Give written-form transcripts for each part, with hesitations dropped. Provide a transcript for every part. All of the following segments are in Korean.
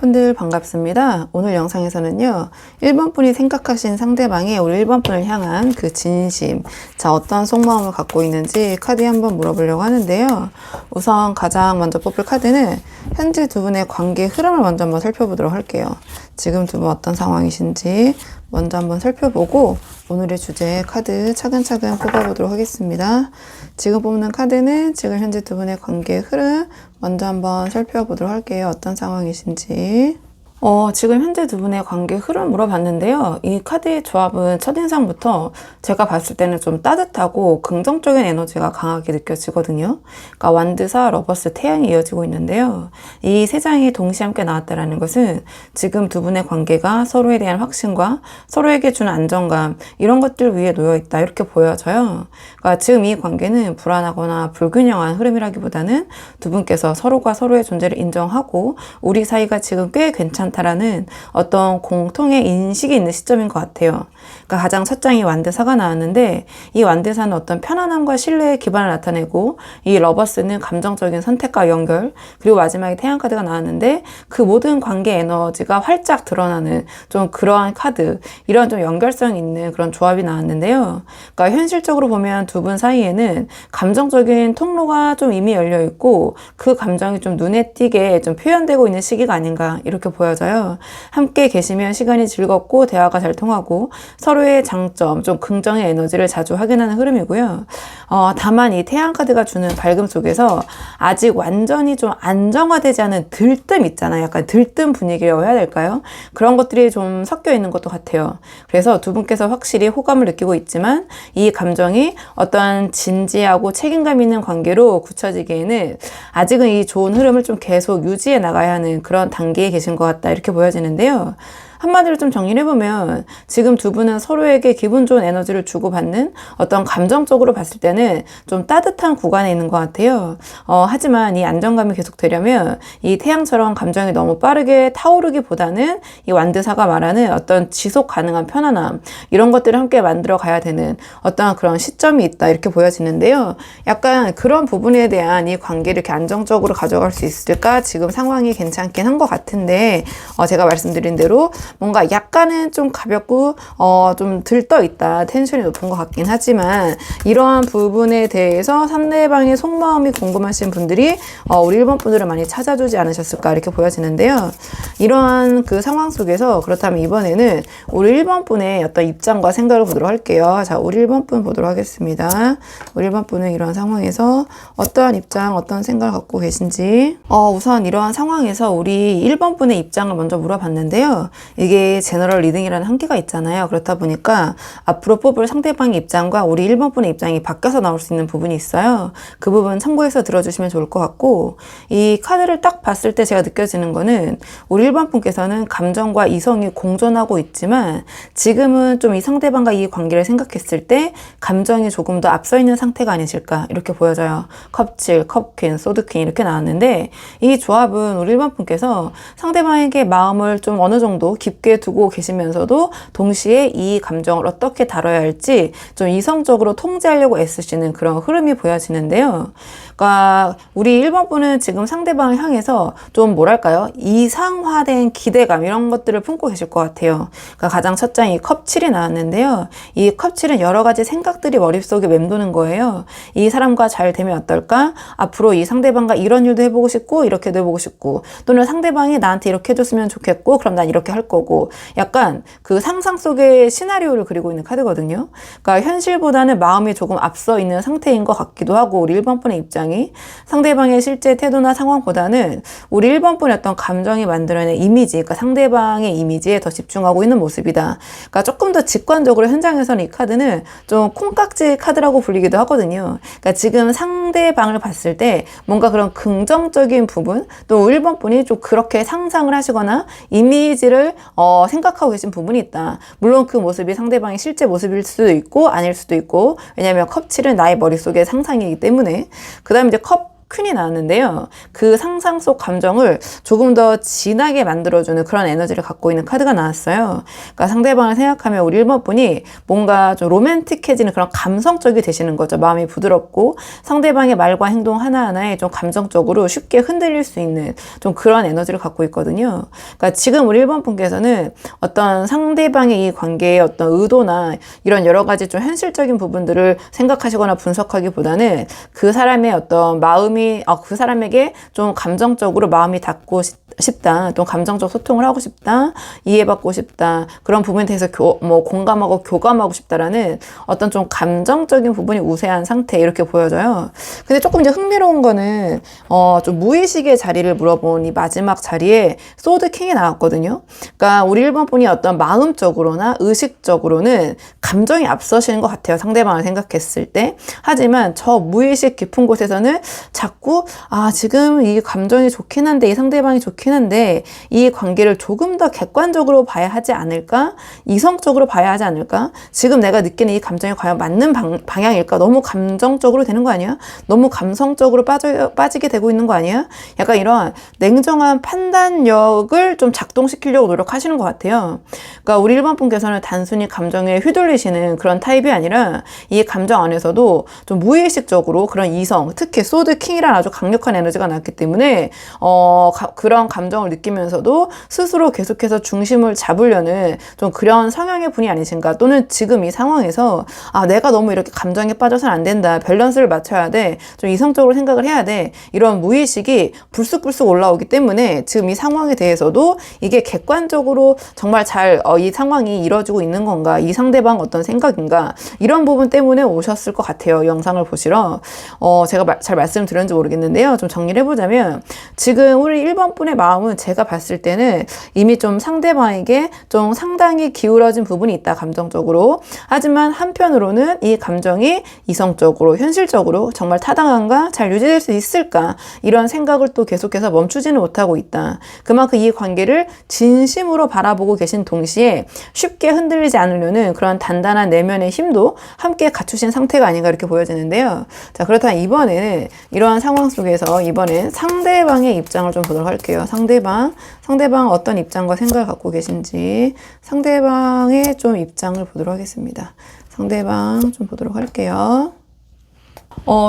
분들 반갑습니다. 오늘 영상에서는요, 1번 분이 생각하신 상대방이 우리 1번 분을 향한 그 진심, 자, 어떤 속마음을 갖고 있는지 카드에 한번 물어보려고 하는데요. 우선 가장 먼저 뽑을 카드는 현재 두 분의 관계 흐름을 먼저 한번 살펴보도록 할게요. 지금 두 분 어떤 상황이신지 먼저 한번 살펴보고 오늘의 주제 카드 차근차근 뽑아보도록 하겠습니다. 지금 뽑는 카드는 지금 현재 두 분의 관계 흐름 먼저 한번 살펴보도록 할게요. 어떤 상황이신지. 지금 현재 두 분의 관계 흐름 물어봤는데요. 이 카드의 조합은 첫인상부터 제가 봤을 때는 좀 따뜻하고 긍정적인 에너지가 강하게 느껴지거든요. 그러니까 완드사, 러버스, 태양이 이어지고 있는데요. 이 세 장이 동시에 함께 나왔다는 것은 지금 두 분의 관계가 서로에 대한 확신과 서로에게 주는 안정감, 이런 것들 위에 놓여있다, 이렇게 보여져요. 그러니까 지금 이 관계는 불안하거나 불균형한 흐름이라기보다는 두 분께서 서로가 서로의 존재를 인정하고 우리 사이가 지금 꽤 괜찮다라는 어떤 공통의 인식이 있는 시점인 것 같아요. 그러니까 가장 첫 장이 완드사가 나왔는데, 이 완드사는 어떤 편안함과 신뢰의 기반을 나타내고, 이 러버스는 감정적인 선택과 연결, 그리고 마지막에 태양 카드가 나왔는데 그 모든 관계 에너지가 활짝 드러나는 좀 그러한 카드, 이런 좀 연결성 있는 그런 조합이 나왔는데요. 그러니까 현실적으로 보면 두 분 사이에는 감정적인 통로가 좀 이미 열려 있고, 그 감정이 좀 눈에 띄게 좀 표현되고 있는 시기가 아닌가, 이렇게 보여져요. 함께 계시면 시간이 즐겁고 대화가 잘 통하고 서로의 장점, 좀 긍정의 에너지를 자주 확인하는 흐름이고요. 다만 이 태양 카드가 주는 밝음 속에서 아직 완전히 좀 안정화되지 않은 들뜸 있잖아요. 약간 들뜸 분위기라고 해야 될까요? 그런 것들이 좀 섞여 있는 것도 같아요. 그래서 두 분께서 확실히 호감을 느끼고 있지만 이 감정이 어떠한 진지하고 책임감 있는 관계로 굳혀지기에는 아직은 이 좋은 흐름을 좀 계속 유지해 나가야 하는 그런 단계에 계신 것 같다, 이렇게 보여지는데요. 한마디로 좀 정리를 해보면 지금 두 분은 서로에게 기분 좋은 에너지를 주고받는 어떤 감정적으로 봤을 때는 좀 따뜻한 구간에 있는 것 같아요. 하지만 이 안정감이 계속되려면 이 태양처럼 감정이 너무 빠르게 타오르기보다는 이 완드사가 말하는 어떤 지속 가능한 편안함, 이런 것들을 함께 만들어 가야 되는 어떤 그런 시점이 있다, 이렇게 보여지는데요. 약간 그런 부분에 대한 이 관계를 이렇게 안정적으로 가져갈 수 있을까? 지금 상황이 괜찮긴 한 것 같은데, 제가 말씀드린 대로 뭔가 약간은 좀 가볍고 좀 들떠 있다, 텐션이 높은 것 같긴 하지만, 이러한 부분에 대해서 상대방의 속마음이 궁금하신 분들이 우리 1번 분들을 많이 찾아주지 않으셨을까, 이렇게 보여지는데요. 이러한 그 상황 속에서 그렇다면 이번에는 우리 1번 분의 어떤 입장과 생각을 보도록 할게요. 자, 우리 1번 분 보도록 하겠습니다. 우리 1번 분은 이러한 상황에서 어떠한 입장, 어떤 생각을 갖고 계신지. 우선 이러한 상황에서 우리 1번 분의 입장을 먼저 물어봤는데요. 이게 제너럴 리딩이라는 한계가 있잖아요. 그렇다 보니까 앞으로 뽑을 상대방의 입장과 우리 1번 분의 입장이 바뀌어서 나올 수 있는 부분이 있어요. 그 부분 참고해서 들어주시면 좋을 것 같고, 이 카드를 딱 봤을 때 제가 느껴지는 거는 우리 1번 분께서는 감정과 이성이 공존하고 있지만 지금은 좀 이 상대방과 이 관계를 생각했을 때 감정이 조금 더 앞서 있는 상태가 아니실까, 이렇게 보여져요. 컵7, 컵퀸, 소드퀸 이렇게 나왔는데, 이 조합은 우리 1번 분께서 상대방에게 마음을 좀 어느 정도 깊게 두고 계시면서도 동시에 이 감정을 어떻게 다뤄야 할지 좀 이성적으로 통제하려고 애쓰시는 그런 흐름이 보여지는데요. 그러니까 우리 1번 분은 지금 상대방을 향해서 좀 뭐랄까요, 이상화된 기대감, 이런 것들을 품고 계실 것 같아요. 그러니까 가장 첫 장이 컵7이 나왔는데요. 이 컵7은 여러 가지 생각들이 머릿속에 맴도는 거예요. 이 사람과 잘 되면 어떨까? 앞으로 이 상대방과 이런 일도 해보고 싶고 이렇게도 해보고 싶고, 또는 상대방이 나한테 이렇게 해줬으면 좋겠고 그럼 난 이렇게 할 거고, 약간 그 상상 속의 시나리오를 그리고 있는 카드거든요. 그러니까 현실보다는 마음이 조금 앞서 있는 상태인 것 같기도 하고, 우리 1번 분의 입장이 상대방의 실제 태도나 상황보다는 우리 1번 분의 어떤 감정이 만들어낸 이미지, 그러니까 상대방의 이미지에 더 집중하고 있는 모습이다. 그러니까 조금 더 직관적으로 현장에서는 이 카드는 좀 콩깍지 카드라고 불리기도 하거든요. 그러니까 지금 상대방을 봤을 때 뭔가 그런 긍정적인 부분, 또 1번 분이 좀 그렇게 상상을 하시거나 이미지를 생각하고 계신 부분이 있다. 물론 그 모습이 상대방의 실제 모습일 수도 있고 아닐 수도 있고, 왜냐하면 컵7은 나의 머릿속의 상상이기 때문에. 그 다음에 이제 컵 퀸이 나왔는데요. 그 상상 속 감정을 조금 더 진하게 만들어주는 그런 에너지를 갖고 있는 카드가 나왔어요. 그러니까 상대방을 생각하면 우리 1번 분이 뭔가 좀 로맨틱해지는 그런 감성적이 되시는 거죠. 마음이 부드럽고 상대방의 말과 행동 하나하나에 좀 감정적으로 쉽게 흔들릴 수 있는 좀 그런 에너지를 갖고 있거든요. 그러니까 지금 우리 1번 분께서는 어떤 상대방의 이 관계의 어떤 의도나 이런 여러 가지 좀 현실적인 부분들을 생각하시거나 분석하기보다는 그 사람의 어떤 마음이 그 사람에게 좀 감정적으로 마음이 닿고 싶다, 또 감정적 소통을 하고 싶다, 이해받고 싶다, 그런 부분에 대해서 공감하고 교감하고 싶다라는 어떤 좀 감정적인 부분이 우세한 상태, 이렇게 보여져요. 근데 조금 이제 흥미로운 거는 좀 무의식의 자리를 물어본 이 마지막 자리에 소드 킹이 나왔거든요. 그러니까 우리 1번 분이 어떤 마음적으로나 의식적으로는 감정이 앞서시는 것 같아요. 상대방을 생각했을 때. 하지만 저 무의식 깊은 곳에서는 자꾸 지금 이 감정이 좋긴 한데, 이 상대방이 좋긴 한데 이 관계를 조금 더 객관적으로 봐야 하지 않을까? 이성적으로 봐야 하지 않을까? 지금 내가 느끼는 이 감정이 과연 맞는 방향일까? 너무 감정적으로 되는 거 아니야? 너무 감성적으로 빠지게 되고 있는 거 아니야? 약간 이런 냉정한 판단력을 좀 작동시키려고 노력하시는 것 같아요. 그러니까 우리 1번 분께서는 단순히 감정에 휘둘리시는 그런 타입이 아니라 이 감정 안에서도 좀 무의식적으로 그런 이성, 특히 소드 킹이라는 아주 강력한 에너지가 나왔기 때문에 그런 감정을 느끼면서도 스스로 계속해서 중심을 잡으려는 좀 그런 성향의 분이 아니신가. 또는 지금 이 상황에서 내가 너무 이렇게 감정에 빠져서는 안 된다, 밸런스를 맞춰야 돼, 좀 이성적으로 생각을 해야 돼, 이런 무의식이 불쑥불쑥 올라오기 때문에 지금 이 상황에 대해서도 이게 객관적으로 정말 잘 이 상황이 이루어지고 있는 건가, 이 상대방 어떤 생각인가, 이런 부분 때문에 오셨을 것 같아요. 영상을 보시러. 제가 잘 말씀드렸는지 모르겠는데요. 좀 정리를 해보자면, 지금 우리 1번 분의 마음은 제가 봤을 때는 이미 좀 상대방에게 좀 상당히 기울어진 부분이 있다, 감정적으로. 하지만 한편으로는 이 감정이 이성적으로, 현실적으로 정말 타당한가, 잘 유지될 수 있을까, 이런 생각을 또 계속해서 멈추지는 못하고 있다. 그만큼 이 관계를 진심으로 바라보고 계신 동시에 쉽게 흔들리지 않으려는 그런 단단한 내면의 힘도 함께 갖추신 상태가 아닌가, 이렇게 보여지는데요. 자, 그렇다면 이번에는 이러한 상황 속에서 이번엔 상대방의 입장을 좀 보도록 할게요. 상대방 어떤 입장과 생각을 갖고 계신지 상대방의 좀 입장을 보도록 하겠습니다. 상대방 좀 보도록 할게요.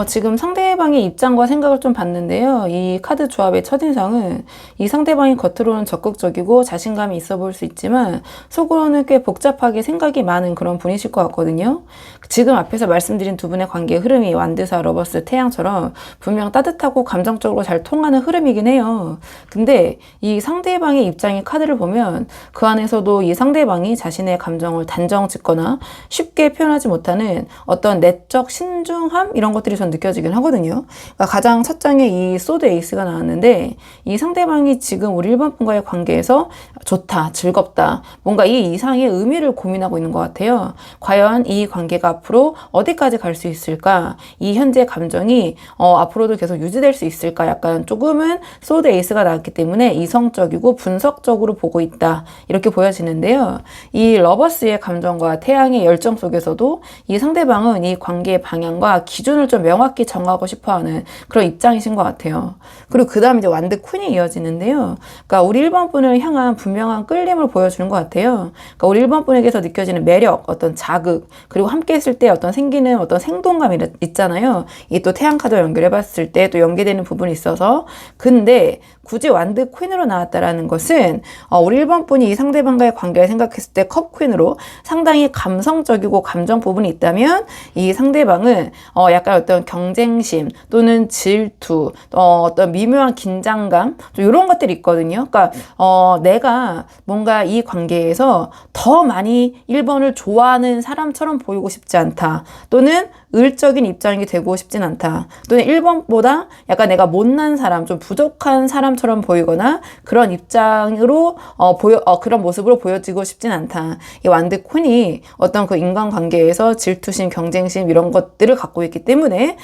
지금 상대방의 입장과 생각을 좀 봤는데요. 이 카드 조합의 첫인상은 이 상대방이 겉으로는 적극적이고 자신감이 있어 보일 수 있지만 속으로는 꽤 복잡하게 생각이 많은 그런 분이실 것 같거든요. 지금 앞에서 말씀드린 두 분의 관계의 흐름이 완드사, 러버스, 태양처럼 분명 따뜻하고 감정적으로 잘 통하는 흐름이긴 해요. 근데 이 상대방의 입장의 카드를 보면 그 안에서도 이 상대방이 자신의 감정을 단정 짓거나 쉽게 표현하지 못하는 어떤 내적 신중함, 이런 것들이 전 느껴지긴 하거든요. 그러니까 가장 첫 장에 이 소드 에이스가 나왔는데, 이 상대방이 지금 우리 1번 분과의 관계에서 좋다, 즐겁다, 뭔가 이 이상의 의미를 고민하고 있는 것 같아요. 과연 이 관계가 앞으로 어디까지 갈 수 있을까? 이 현재 감정이 앞으로도 계속 유지될 수 있을까? 약간 조금은 소드 에이스가 나왔기 때문에 이성적이고 분석적으로 보고 있다, 이렇게 보여지는데요. 이 러버스의 감정과 태양의 열정 속에서도 이 상대방은 이 관계의 방향과 기준을 좀 명확히 정하고 싶어하는 그런 입장이신 것 같아요. 그리고 그 다음 이제 완드 퀸이 이어지는데요. 그러니까 우리 1번 분을 향한 분명한 끌림을 보여주는 것 같아요. 그러니까 우리 1번 분에게서 느껴지는 매력, 어떤 자극, 그리고 함께 했을 때 어떤 생기는 어떤 생동감이 있잖아요. 이 또 태양 카드 연결해 봤을 때 또 연계되는 부분이 있어서. 근데 굳이 완드 퀸으로 나왔다라는 것은 우리 1번 분이 이 상대방과의 관계를 생각했을 때 컵 퀸으로 상당히 감성적이고 감정 부분이 있다면, 이 상대방은 약간 어떤 경쟁심 또는 질투, 어떤 미묘한 긴장감, 좀 이런 것들이 있거든요. 그러니까 내가 뭔가 이 관계에서 더 많이 1번을 좋아하는 사람처럼 보이고 싶지 않다, 또는 을적인 입장이 되고 싶진 않다, 또는 1번보다 약간 내가 못난 사람, 좀 부족한 사람처럼 보이거나 그런 입장으로 그런 모습으로 보여지고 싶진 않다. 이 완드 퀸이 어떤 그 인간관계에서 질투심, 경쟁심, 이런 것들을 갖고 있기 때문에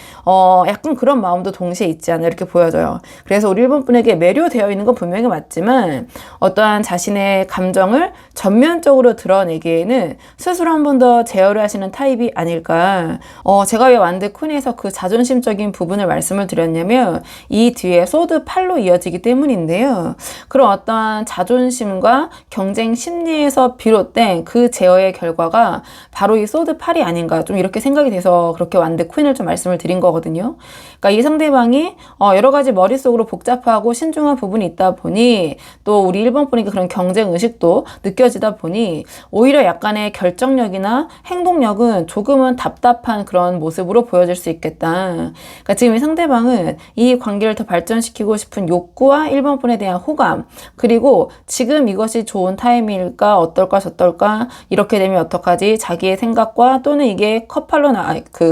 약간 그런 마음도 동시에 있지 않나, 이렇게 보여져요. 그래서 우리 1번 분에게 매료되어 있는 건 분명히 맞지만, 어떠한 자신의 감정을 전면적으로 드러내기에는 스스로 한 번 더 제어를 하시는 타입이 아닐까. 제가 왜 완드 퀸에서 그 자존심적인 부분을 말씀을 드렸냐면 이 뒤에 소드 8로 이어지기 때문인데요. 그런 어떠한 자존심과 경쟁 심리에서 비롯된 그 제어의 결과가 바로 이 소드 8이 아닌가 좀 이렇게 생각이 돼서 그렇게 완드 퀸을 좀 말씀을 드린 거거든요. 그러니까 이 상대방이 여러 가지 머릿속으로 복잡하고 신중한 부분이 있다 보니 또 우리 1번 분이 그런 경쟁 의식도 느껴지다 보니 오히려 약간의 결정력이나 행동력은 조금은 답답한 그런 모습으로 보여질 수 있겠다. 그러니까 지금 이 상대방은 이 관계를 더 발전시키고 싶은 욕구와 1번 분에 대한 호감, 그리고 지금 이것이 좋은 타임일까, 어떨까, 저떨까, 이렇게 되면 어떡하지, 자기의 생각과 또는 이게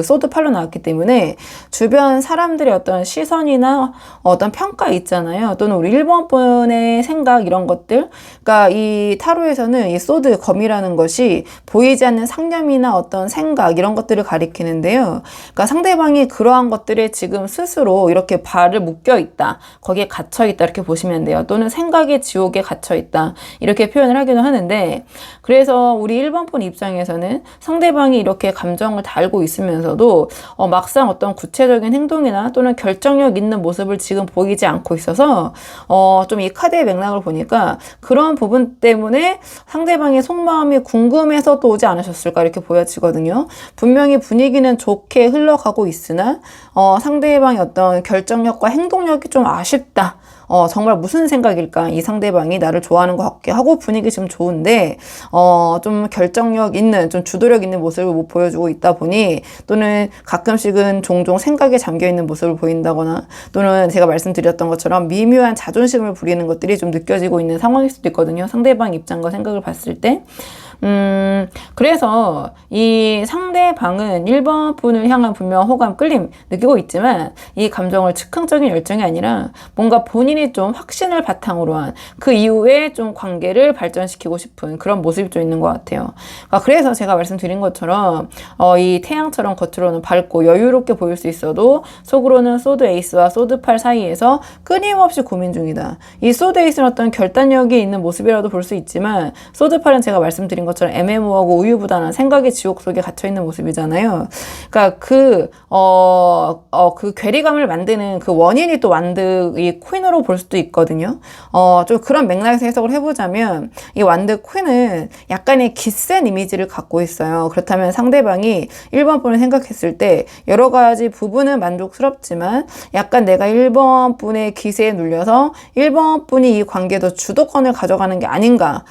소드 팔로 나왔기 때문에 주변 사람들의 어떤 시선이나 어떤 평가 있잖아요. 또는 우리 1번 분의 생각 이런 것들. 그러니까 이 타로에서는 이 소드 검이라는 것이 보이지 않는 상념이나 어떤 생각 이런 것들을 가리키는데요. 그러니까 상대방이 그러한 것들에 지금 스스로 이렇게 발을 묶여 있다. 거기에 갇혀 있다. 이렇게 보시면 돼요. 또는 생각의 지옥에 갇혀 있다. 이렇게 표현을 하기도 하는데, 그래서 우리 1번 분 입장에서는 상대방이 이렇게 감정을 다 알고 있으면서도 막상 어떤 구체적인 행동이나 또는 결정력 있는 모습을 지금 보이지 않고 있어서 좀 이 카드의 맥락을 보니까 그런 부분 때문에 상대방의 속마음이 궁금해서 또 오지 않으셨을까 이렇게 보여지거든요. 분명히 분위기는 좋게 흘러가고 있으나 상대방의 어떤 결정력과 행동력이 좀 아쉽다. 정말 무슨 생각일까? 이 상대방이 나를 좋아하는 것 같게 하고 분위기 지금 좋은데, 좀 결정력 있는, 좀 주도력 있는 모습을 못 보여주고 있다 보니, 또는 가끔씩은 종종 생각에 잠겨 있는 모습을 보인다거나, 또는 제가 말씀드렸던 것처럼 미묘한 자존심을 부리는 것들이 좀 느껴지고 있는 상황일 수도 있거든요. 상대방 입장과 생각을 봤을 때. 그래서 이 상대방은 1번 분을 향한 분명 호감, 끌림 느끼고 있지만 이 감정을 즉흥적인 열정이 아니라 뭔가 본인이 좀 확신을 바탕으로 한 그 이후에 좀 관계를 발전시키고 싶은 그런 모습이 좀 있는 것 같아요. 그래서 제가 말씀드린 것처럼 이 태양처럼 겉으로는 밝고 여유롭게 보일 수 있어도 속으로는 소드 에이스와 소드 8 사이에서 끊임없이 고민 중이다. 이 소드 에이스는 어떤 결단력이 있는 모습이라도 볼 수 있지만 소드 8은 제가 말씀드린 것처럼 애매모호하고 우유부단한 생각의 지옥 속에 갇혀있는 모습이잖아요. 그러니까 그 괴리감을 만드는 그 원인이 또 완드 이 퀸으로 볼 수도 있거든요. 좀 그런 맥락에서 해석을 해보자면 이 완드 퀸은 약간의 기센 이미지를 갖고 있어요. 그렇다면 상대방이 1번 분을 생각했을 때 여러 가지 부분은 만족스럽지만 약간 내가 1번 분의 기세에 눌려서 1번 분이 이 관계에서 주도권을 가져가는 게 아닌가.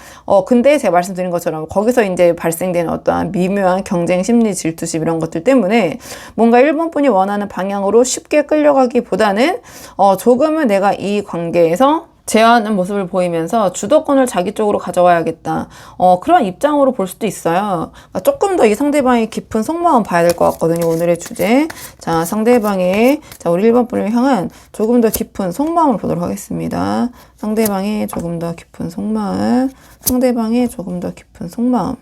근데 제가 말씀드린 것처럼 거기서 이제 발생되는 어떠한 미묘한 경쟁 심리, 질투심 이런 것들 때문에 뭔가 1번 분이 원하는 방향으로 쉽게 끌려가기보다는 조금은 내가 이 관계에서 제어하는 모습을 보이면서 주도권을 자기 쪽으로 가져와야겠다. 그런 입장으로 볼 수도 있어요. 그러니까 조금 더 이 상대방의 깊은 속마음 봐야 될 것 같거든요. 오늘의 주제. 자, 상대방의, 우리 1번 분을 향한 조금 더 깊은 속마음을 보도록 하겠습니다. 상대방의 조금 더 깊은 속마음. 상대방의 조금 더 깊은 속마음.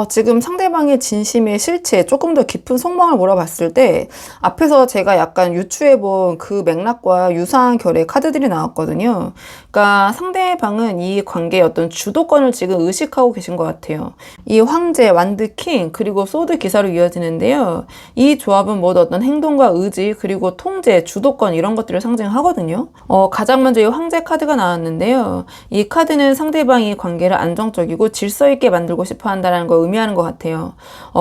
지금 상대방의 진심의 실체, 조금 더 깊은 속마음을 몰아봤을 때 앞에서 제가 약간 유추해본 그 맥락과 유사한 결의 카드들이 나왔거든요. 그러니까 상대방은 이 관계의 어떤 주도권을 지금 의식하고 계신 것 같아요. 이 황제, 완드, 킹, 그리고 소드 기사로 이어지는데요. 이 조합은 모두 어떤 행동과 의지, 그리고 통제, 주도권 이런 것들을 상징하거든요. 가장 먼저 이 황제 카드가 나왔는데요. 이 카드는 상대방이 관계를 안정적이고 질서 있게 만들고 싶어 한다는 걸 의미하는 것 같아요.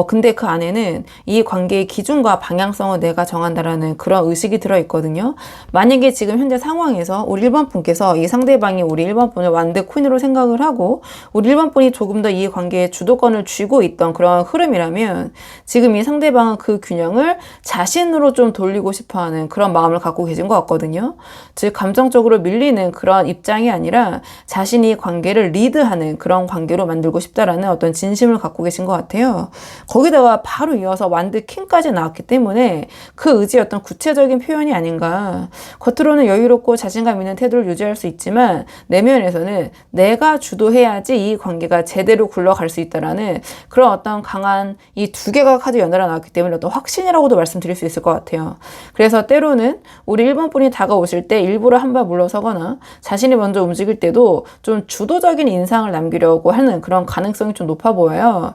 근데 그 안에는 이 관계의 기준과 방향성을 내가 정한다라는 그런 의식이 들어있거든요. 만약에 지금 현재 상황에서 우리 1번 분께서 이 상대방이 우리 1번 분을 완드 퀸으로 생각을 하고 우리 1번 분이 조금 더 이 관계에 주도권을 쥐고 있던 그런 흐름이라면 지금 이 상대방은 그 균형을 자신으로 좀 돌리고 싶어하는 그런 마음을 갖고 계신 것 같거든요. 즉 감정적으로 밀리는 그런 입장이 아니라 자신이 관계를 리드하는 그런 관계로 만들고 싶다라는 어떤 진심을 갖고 계신 것 같아요. 거기다가 바로 이어서 완드 킹까지 나왔기 때문에 그 의지의 어떤 구체적인 표현이 아닌가. 겉으로는 여유롭고 자신감 있는 태도를 유지할 수 있지만 내면에서는 내가 주도해야지 이 관계가 제대로 굴러갈 수 있다라는 그런 어떤 강한 이 두 개가 카드 연달아 나왔기 때문에 어떤 확신이라고도 말씀드릴 수 있을 것 같아요. 그래서 때로는 우리 1번 분이 다가오실 때 일부러 한 발 물러서거나 자신이 먼저 움직일 때도 좀 주도적인 인상을 남기려고 하는 그런 가능성이 좀 높아 보여요. 보여요.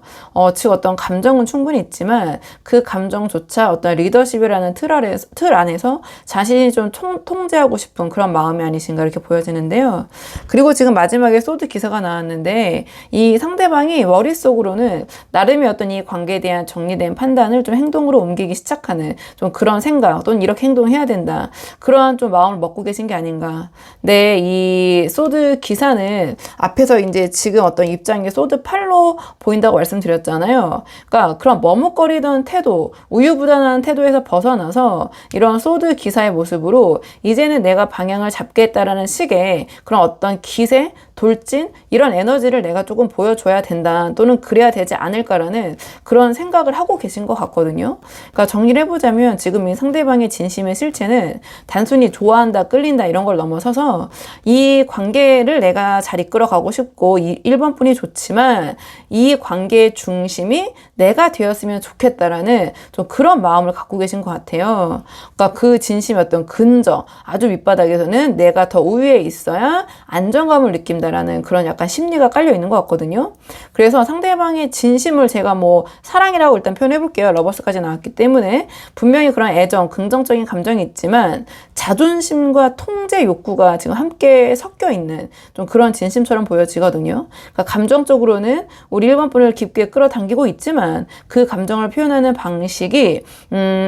즉 어떤 감정은 충분히 있지만 그 감정조차 어떤 리더십이라는 틀 안에서 자신이 좀 통제하고 싶은 그런 마음이 아니신가 이렇게 보여지는데요. 그리고 지금 마지막에 소드 기사가 나왔는데 이 상대방이 머릿속으로는 나름의 어떤 이 관계에 대한 정리된 판단을 좀 행동으로 옮기기 시작하는 좀 그런 생각 또는 이렇게 행동해야 된다. 그러한 좀 마음을 먹고 계신 게 아닌가. 네, 이 소드 기사는 앞에서 이제 지금 어떤 입장이 소드 8로 보인다고 말씀드렸잖아요. 그러니까 그런 머뭇거리던 태도, 우유부단한 태도에서 벗어나서 이런 소드 기사의 모습으로 이제는 내가 방향을 잡겠다라는 식의 그런 어떤 기세, 돌진 이런 에너지를 내가 조금 보여줘야 된다 또는 그래야 되지 않을까라는 그런 생각을 하고 계신 것 같거든요. 그러니까 정리를 해보자면 지금 이 상대방의 진심의 실체는 단순히 좋아한다, 끌린다 이런 걸 넘어서서 이 관계를 내가 잘 이끌어가고 싶고 이 1번 분이 좋지만 이 관계의 중심이 내가 되었으면 좋겠다라는 좀 그런 마음을 갖고 계신 것 같아요. 그러니까 그 진심의 어떤 근저, 아주 밑바닥에서는 내가 더 우위에 있어야 안정감을 느낀다라는 그런 약간 심리가 깔려 있는 것 같거든요. 그래서 상대방의 진심을 제가 뭐 사랑이라고 일단 표현해 볼게요. 러버스까지 나왔기 때문에 분명히 그런 애정, 긍정적인 감정이 있지만 자존심과 통제 욕구가 지금 함께 섞여 있는 좀 그런 진심처럼 보여지거든요. 그러니까 감정적으로는 우리 1번 분을 깊게 끌어당기고 있지만 그 감정을 표현하는 방식이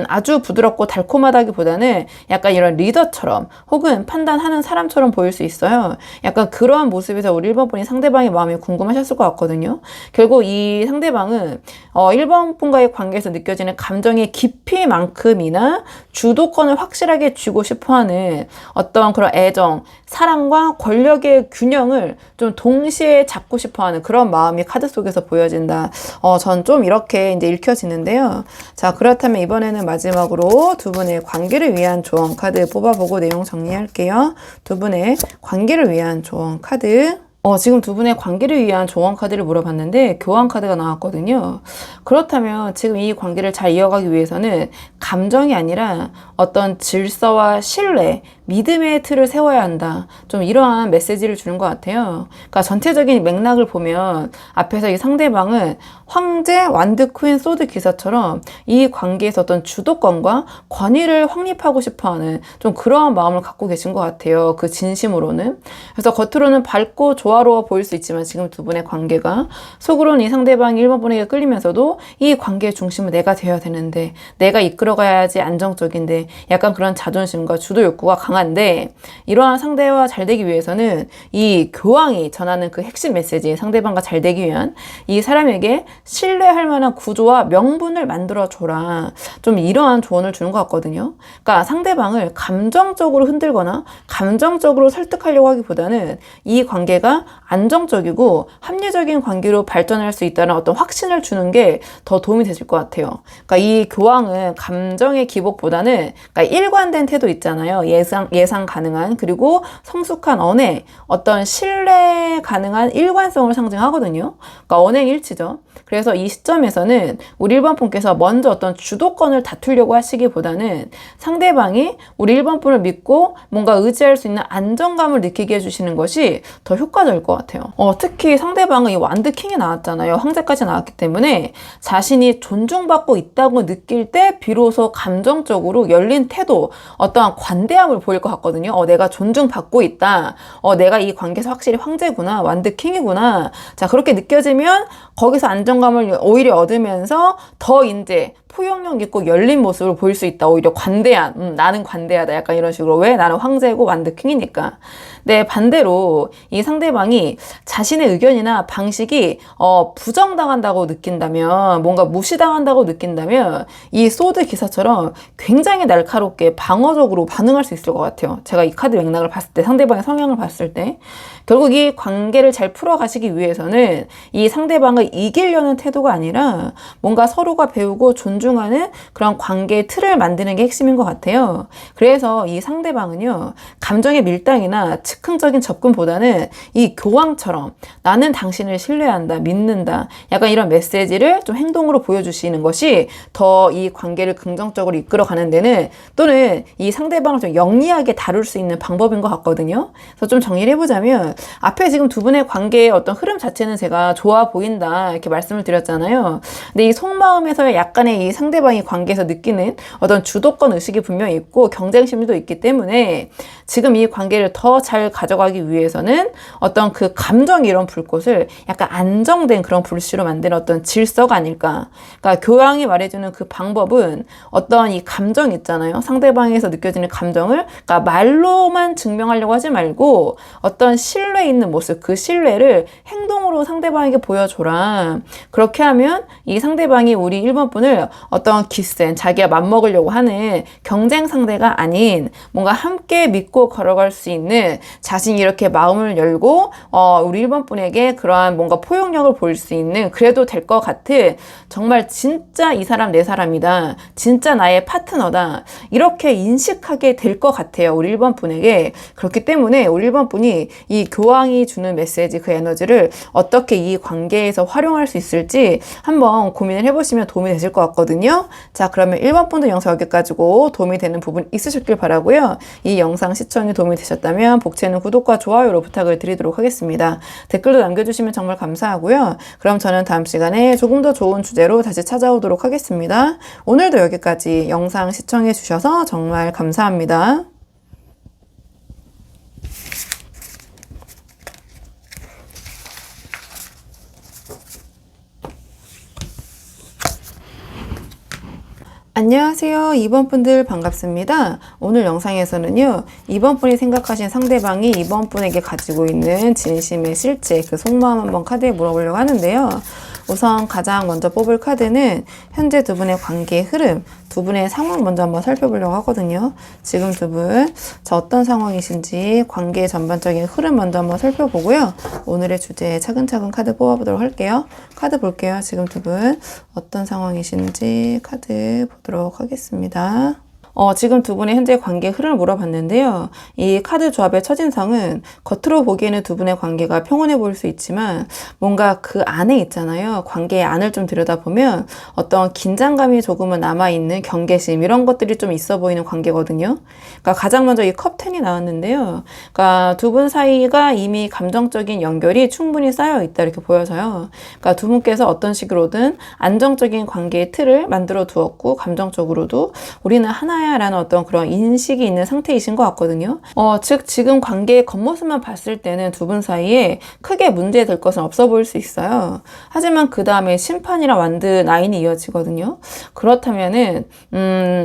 아주 부드럽고 달콤하다기보다는 약간 이런 리더처럼 혹은 판단하는 사람처럼 보일 수 있어요. 약간 그러한 모습에서 우리 1번 분이 상대방의 마음이 궁금하셨을 것 같거든요. 결국 이 상대방은 1번 분과의 관계에서 느껴지는 감정의 깊이만큼이나 주도권을 확실하게 쥐고 싶어하는 어떤 그런 애정, 사랑과 권력의 균형을 좀 동시에 잡고 싶어하는 그런 마음이 카드 속에서 보여진다. 전 좀 이렇게 이제 읽혀지는데요. 자, 그렇다면 이번에는 마지막으로 두 분의 관계를 위한 조언 카드 뽑아보고 내용 정리할게요. 두 분의 관계를 위한 조언 카드. 지금 두 분의 관계를 위한 조언 카드를 물어봤는데 교환 카드가 나왔거든요. 그렇다면 지금 이 관계를 잘 이어가기 위해서는 감정이 아니라 어떤 질서와 신뢰, 믿음의 틀을 세워야 한다. 좀 이러한 메시지를 주는 것 같아요. 그러니까 전체적인 맥락을 보면 앞에서 이 상대방은 황제, 완드, 퀸, 소드 기사처럼 이 관계에서 어떤 주도권과 권위를 확립하고 싶어하는 좀 그러한 마음을 갖고 계신 것 같아요. 그 진심으로는. 그래서 겉으로는 밝고 조화로워 보일 수 있지만 지금 두 분의 관계가 속으로는 이 상대방이 1번 분에게 끌리면서도 이 관계의 중심은 내가 되어야 되는데 내가 이끌어가야지 안정적인데 약간 그런 자존심과 주도 욕구가 강한데 이러한 상대와 잘 되기 위해서는 이 교황이 전하는 그 핵심 메시지 상대방과 잘 되기 위한 이 사람에게 신뢰할 만한 구조와 명분을 만들어줘라. 좀 이러한 조언을 주는 것 같거든요. 그러니까 상대방을 감정적으로 흔들거나 감정적으로 설득하려고 하기보다는 이 관계가 안정적이고 합리적인 관계로 발전할 수 있다는 어떤 확신을 주는 게 더 도움이 되실 것 같아요. 그러니까 이 교황은 감정의 기복보다는 그러니까 일관된 태도 있잖아요. 예상 가능한 그리고 성숙한 언행, 어떤 신뢰 가능한 일관성을 상징하거든요. 그러니까 언행일치죠. 그래서 이 시점에서는 우리 1번 분께서 먼저 어떤 주도권을 다투려고 하시기보다는 상대방이 우리 1번 분을 믿고 뭔가 의지할 수 있는 안정감을 느끼게 해주시는 것이 더 효과적일 것 같아요. 특히 상대방은 이 완드 킹이 나왔잖아요. 황제까지 나왔기 때문에 자신이 존중받고 있다고 느낄 때 비로소 감정적으로 열린 태도, 어떠한 관대함을 보일 것 같거든요. 내가 존중받고 있다. 내가 이 관계에서 확실히 황제구나. 완드 킹이구나. 자, 그렇게 느껴지면 거기서 안정감을 오히려 얻으면서 더 이제 포용력 있고 열린 모습을 보일 수 있다. 오히려 관대한, 나는 관대하다. 약간 이런 식으로. 왜? 나는 황제고 완드 킹이니까. 네, 반대로 이 상대방이 자신의 의견이나 방식이 부정당한다고 느낀다면, 뭔가 무시당한다고 느낀다면 이 소드 기사처럼 굉장히 날카롭게 방어적으로 반응할 수 있을 것 같아요. 제가 이 카드 맥락을 봤을 때, 상대방의 성향을 봤을 때 결국 이 관계를 잘 풀어가시기 위해서는 이 상대방을 이기려는 태도가 아니라 뭔가 서로가 배우고 존중하는 그런 관계의 틀을 만드는 게 핵심인 것 같아요. 그래서 이 상대방은요, 감정의 밀당이나 즉흥적인 접근보다는 이 교황처럼 나는 당신을 신뢰한다, 믿는다. 약간 이런 메시지를 좀 행동으로 보여주시는 것이 더 이 관계를 긍정적으로 이끌어가는 데는 또는 이 상대방을 좀 영리하게 다룰 수 있는 방법인 것 같거든요. 그래서 좀 정리를 해보자면 앞에 지금 두 분의 관계의 어떤 흐름 자체는 제가 좋아 보인다 이렇게 말씀을 드렸잖아요. 근데 이 속마음에서의 약간의 이 상대방이 관계에서 느끼는 어떤 주도권 의식이 분명히 있고 경쟁 심리도 있기 때문에 지금 이 관계를 더 잘 가져가기 위해서는 어떤 그 감정 이런 불꽃을 약간 안정된 그런 불씨로 만드는 어떤 질서가 아닐까. 그러니까 교황이 말해주는 그 방법은 어떤 이 감정 있잖아요. 상대방에서 느껴지는 감정을 그러니까 말로만 증명하려고 하지 말고 어떤 신뢰 있는 모습, 그 신뢰를 행동으로 상대방에게 보여줘라. 그렇게 하면 이 상대방이 우리 1번 분을 어떤 기센, 자기가 맘먹으려고 하는 경쟁 상대가 아닌 뭔가 함께 믿고 걸어갈 수 있는 자신이 이렇게 마음을 열고 우리 1번 분에게 그러한 뭔가 포용력을 보일 수 있는 그래도 될 것 같은 정말 진짜 이 사람 내 사람이다. 진짜 나의 파트너다. 이렇게 인식하게 될 것 같아요. 우리 1번 분에게. 그렇기 때문에 우리 1번 분이 이 교황이 주는 메시지 그 에너지를 어떻게 이 관계에서 활용할 수 있을지 한번 고민을 해보시면 도움이 되실 것 같거든요. 자, 그러면 1번 분도 영상 여기까지고 도움이 되는 부분 있으셨길 바라고요. 이 영상 시청이 도움이 되셨다면 복채는 구독과 좋아요로 부탁을 드리도록 하겠습니다. 댓글도 남겨주시면 정말 감사하고요. 그럼 저는 다음 시간에 조금 더 좋은 주제로 다시 찾아오도록 하겠습니다. 오늘도 여기까지 영상 시청해 주셔서 정말 감사합니다. 안녕하세요. 2번 분들 반갑습니다. 오늘 영상에서는요, 2번 분이 생각하신 상대방이 2번 분에게 가지고 있는 진심의 실제, 그 속마음 한번 카드에 물어보려고 하는데요. 우선 가장 먼저 뽑을 카드는 현재 두 분의 관계의 흐름, 두 분의 상황 먼저 한번 살펴보려고 하거든요. 지금 두 분, 자, 어떤 상황이신지 관계의 전반적인 흐름 먼저 한번 살펴보고요. 오늘의 주제에 차근차근 카드 뽑아보도록 할게요. 카드 볼게요. 지금 두 분 어떤 상황이신지 카드 보도록 하겠습니다. 지금 두 분의 현재 관계 흐름을 물어봤는데요. 이 카드 조합의 첫인상은 겉으로 보기에는 두 분의 관계가 평온해 보일 수 있지만 뭔가 그 안에 있잖아요. 관계의 안을 좀 들여다보면 어떤 긴장감이 조금은 남아있는 경계심 이런 것들이 좀 있어 보이는 관계거든요. 그러니까 가장 먼저 이 컵10이 나왔는데요. 그러니까 두 분 사이가 이미 감정적인 연결이 충분히 쌓여 있다 이렇게 보여서요. 그러니까 두 분께서 어떤 식으로든 안정적인 관계의 틀을 만들어 두었고 감정적으로도 우리는 하나의 라는 어떤 그런 인식이 있는 상태이신 것 같거든요. 즉 지금 관계의 겉모습만 봤을 때는 두 분 사이에 크게 문제될 것은 없어 보일 수 있어요. 하지만 그 다음에 심판이랑 완드 9이 이어지거든요. 그렇다면은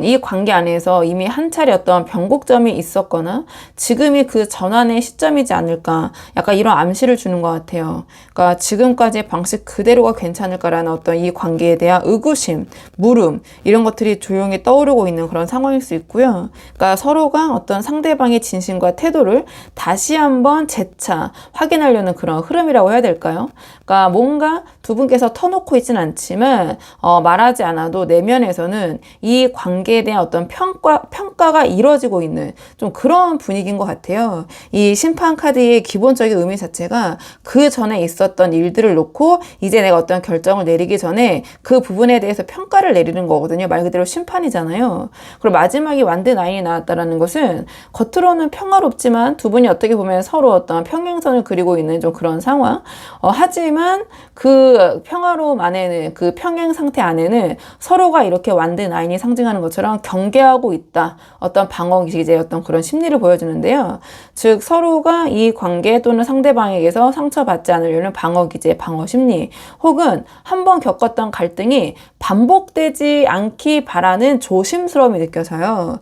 이 관계 안에서 이미 한 차례 어떤 변곡점이 있었거나 지금이 그 전환의 시점이지 않을까 약간 이런 암시를 주는 것 같아요. 그러니까 지금까지의 방식 그대로가 괜찮을까라는 어떤 이 관계에 대한 의구심, 물음 이런 것들이 조용히 떠오르고 있는 그런 상황 일 수 있고요. 그러니까 서로가 어떤 상대방의 진심과 태도를 다시 한번 재차 확인하려는 그런 흐름이라고 해야 될까요? 그러니까 뭔가 두 분께서 터놓고 있진 않지만 말하지 않아도 내면에서는 이 관계에 대한 어떤 평가가 이루어지고 있는 좀 그런 분위기인 것 같아요. 이 심판 카드의 기본적인 의미 자체가 그 전에 있었던 일들을 놓고 이제 내가 어떤 결정을 내리기 전에 그 부분에 대해서 평가를 내리는 거거든요. 말 그대로 심판이잖아요. 그리고 마지막에 완드 9이 나왔다라는 것은 겉으로는 평화롭지만 두 분이 어떻게 보면 서로 어떤 평행선을 그리고 있는 좀 그런 상황. 하지만 그 평화로움 안에는 그 평행 상태 안에는 서로가 이렇게 완드 9이 상징하는 것처럼 경계하고 있다. 어떤 방어 기제의 어떤 그런 심리를 보여주는데요. 즉 서로가 이 관계 또는 상대방에게서 상처받지 않으려는 방어 기제, 방어 심리 혹은 한번 겪었던 갈등이 반복되지 않기 바라는 조심스러움이 느껴져요.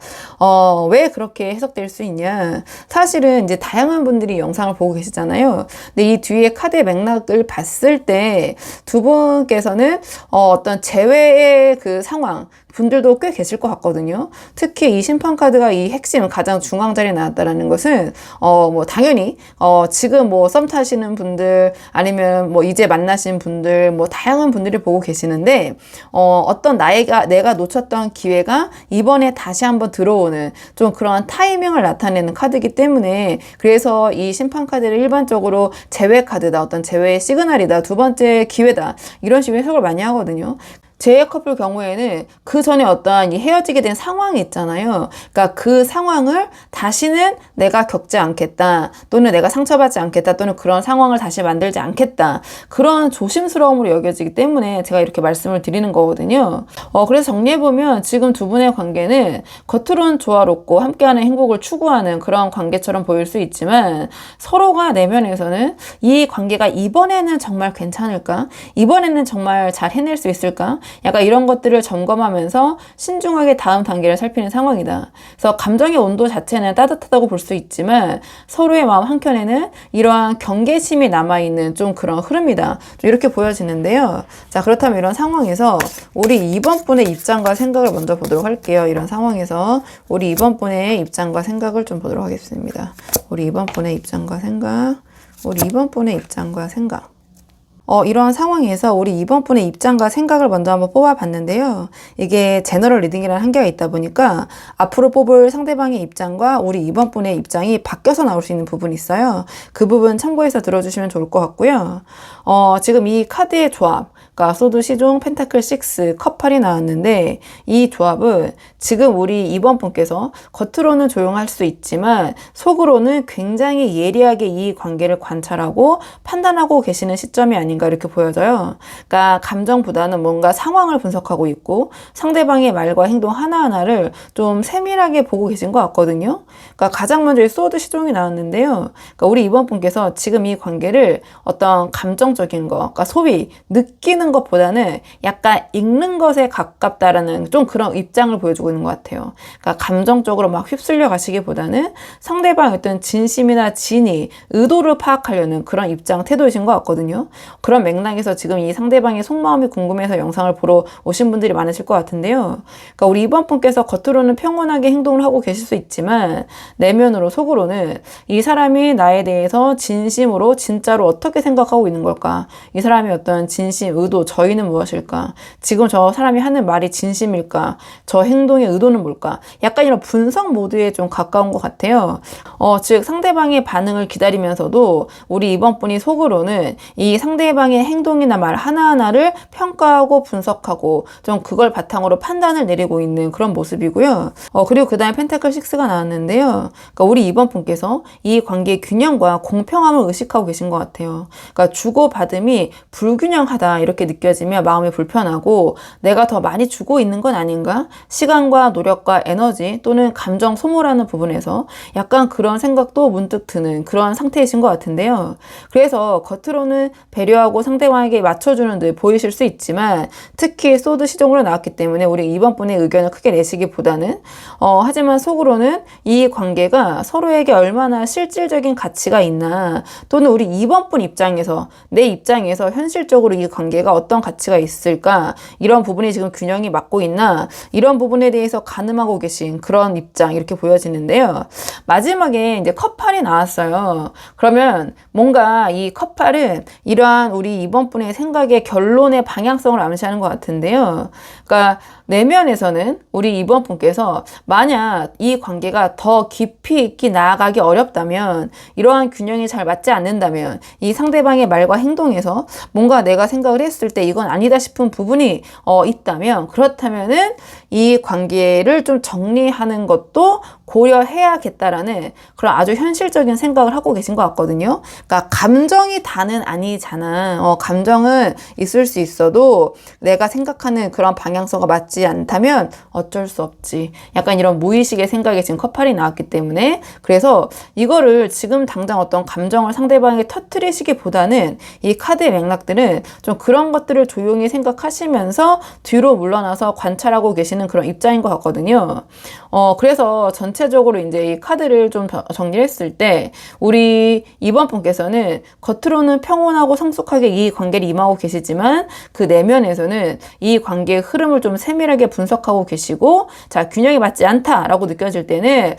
왜 그렇게 해석될 수 있냐? 사실은 이제 다양한 분들이 영상을 보고 계시잖아요. 근데 이 뒤에 카드의 맥락을 봤을 때 두 분께서는 어떤 재회의 그 상황, 분들도 꽤 계실 것 같거든요. 특히 이 심판 카드가 이 핵심 가장 중앙 자리에 나왔다라는 것은 뭐 당연히 지금 뭐 썸 타시는 분들 아니면 뭐 이제 만나신 분들 뭐 다양한 분들이 보고 계시는데 어떤 내가 놓쳤던 기회가 이번에 다시 한번 들어오는 좀 그런 타이밍을 나타내는 카드이기 때문에 그래서 이 심판 카드를 일반적으로 재회 카드다, 어떤 재회의 시그널이다, 두 번째 기회다 이런 식으로 해석을 많이 하거든요. 제 커플 경우에는 그 전에 어떠한 이 헤어지게 된 상황이 있잖아요. 그러니까 그 상황을 다시는 내가 겪지 않겠다, 또는 내가 상처받지 않겠다, 또는 그런 상황을 다시 만들지 않겠다, 그런 조심스러움으로 여겨지기 때문에 제가 이렇게 말씀을 드리는 거거든요. 그래서 정리해보면 지금 두 분의 관계는 겉으로는 조화롭고 함께하는 행복을 추구하는 그런 관계처럼 보일 수 있지만 서로가 내면에서는 이 관계가 이번에는 정말 괜찮을까? 이번에는 정말 잘 해낼 수 있을까? 약간 이런 것들을 점검하면서 신중하게 다음 단계를 살피는 상황이다. 그래서 감정의 온도 자체는 따뜻하다고 볼 수 있지만 서로의 마음 한켠에는 이러한 경계심이 남아있는 좀 그런 흐름이다, 좀 이렇게 보여지는데요. 자, 그렇다면 이런 상황에서 우리 이번 분의 입장과 생각을 먼저 보도록 할게요. 이런 상황에서 우리 이번 분의 입장과 생각을 좀 보도록 하겠습니다. 우리 이번 분의 입장과 생각, 우리 이번 분의 입장과 생각. 이러한 상황에서 우리 이번 분의 입장과 생각을 먼저 한번 뽑아봤는데요. 이게 제너럴 리딩이라는 한계가 있다 보니까 앞으로 뽑을 상대방의 입장과 우리 이번 분의 입장이 바뀌어서 나올 수 있는 부분이 있어요. 그 부분 참고해서 들어주시면 좋을 것 같고요. 지금 이 카드의 조합, 그러니까 소드 시종, 펜타클 6, 컵 8이 나왔는데 이 조합은 지금 우리 이번 분께서 겉으로는 조용할 수 있지만 속으로는 굉장히 예리하게 이 관계를 관찰하고 판단하고 계시는 시점이 아닌가 이렇게 보여져요. 그러니까 감정보다는 뭔가 상황을 분석하고 있고 상대방의 말과 행동 하나하나를 좀 세밀하게 보고 계신 것 같거든요. 그러니까 가장 먼저 이 소드 시종이 나왔는데요. 그러니까 우리 이번 분께서 지금 이 관계를 어떤 감정적인 거, 그러니까 소위 느끼는 것보다는 약간 읽는 것에 가깝다라는 좀 그런 입장을 보여주고 있는 것 같아요. 그러니까 감정적으로 막 휩쓸려 가시기보다는 상대방의 어떤 진심이나 진의, 의도를 파악하려는 그런 입장, 태도이신 것 같거든요. 그런 맥락에서 지금 이 상대방의 속마음이 궁금해서 영상을 보러 오신 분들이 많으실 것 같은데요. 그러니까 우리 이번 분께서 겉으로는 평온하게 행동을 하고 계실 수 있지만 내면으로, 속으로는 이 사람이 나에 대해서 진심으로 진짜로 어떻게 생각하고 있는 걸까? 이 사람의 어떤 진심, 의도, 저희는 무엇일까? 지금 저 사람이 하는 말이 진심일까? 저 행동의 의도는 뭘까? 약간 이런 분석 모드에 좀 가까운 것 같아요. 즉 상대방의 반응을 기다리면서도 우리 이번 분이 속으로는 이 상대방의 행동이나 말 하나하나를 평가하고 분석하고 좀 그걸 바탕으로 판단을 내리고 있는 그런 모습이고요. 그리고 그 다음에 펜타클 6가 나왔는데요. 그러니까 우리 이번 분께서 이 관계의 균형과 공평함을 의식하고 계신 것 같아요. 그러니까 주고받음이 불균형하다 이렇게 느껴지면 마음이 불편하고 내가 더 많이 주고 있는 건 아닌가? 시간과 노력과 에너지 또는 감정 소모라는 부분에서 약간 그런 생각도 문득 드는 그런 상태이신 것 같은데요. 그래서 겉으로는 배려하고 상대방에게 맞춰주는 듯 보이실 수 있지만 특히 소드 시종으로 나왔기 때문에 우리 이번 분의 의견을 크게 내시기보다는 하지만 속으로는 이 관계가 서로에게 얼마나 실질적인 가치가 있나, 또는 우리 이번 분 입장에서, 내 입장에서 현실적으로 이 관계가 어떤 가치가 있을까, 이런 부분이 지금 균형이 맞고 있나, 이런 부분에 대해서 가늠하고 계신 그런 입장 이렇게 보여지는데요. 마지막에 이제 컵8이 나왔어요. 그러면 뭔가 이 컵8은 이러한 우리 이번 분의 생각의 결론의 방향성을 암시하는 것 같은데요. 그러니까 내면에서는 우리 이번 분께서 만약 이 관계가 더 깊이 있게 나아가기 어렵다면, 이러한 균형이 잘 맞지 않는다면, 이 상대방의 말과 행동에서 뭔가 내가 생각을 했을 때 이건 아니다 싶은 부분이 있다면, 그렇다면은 이 관계를 좀 정리하는 것도 고려해야겠다라는 그런 아주 현실적인 생각을 하고 계신 것 같거든요. 그러니까 감정이 다는 아니잖아. 감정은 있을 수 있어도 내가 생각하는 그런 방향성과 맞지 않다면 어쩔 수 없지. 약간 이런 무의식의 생각에 지금 컵8이 나왔기 때문에, 그래서 이거를 지금 당장 어떤 감정을 상대방에게 터뜨리시기보다는 이 카드의 맥락들은 좀 그런 것들을 조용히 생각하시면서 뒤로 물러나서 관찰하고 계시는 그런 입장인 것 같거든요. 그래서 전체적으로 이제 이 카드를 좀 정리했을 때 우리 2번 분께서는 겉으로는 평온하고 성숙하게 이 관계를 임하고 계시지만 그 내면에서는 이 관계의 흐름을 좀 세밀하게 분석하고 계시고, 자, 균형이 맞지 않다라고 느껴질 때는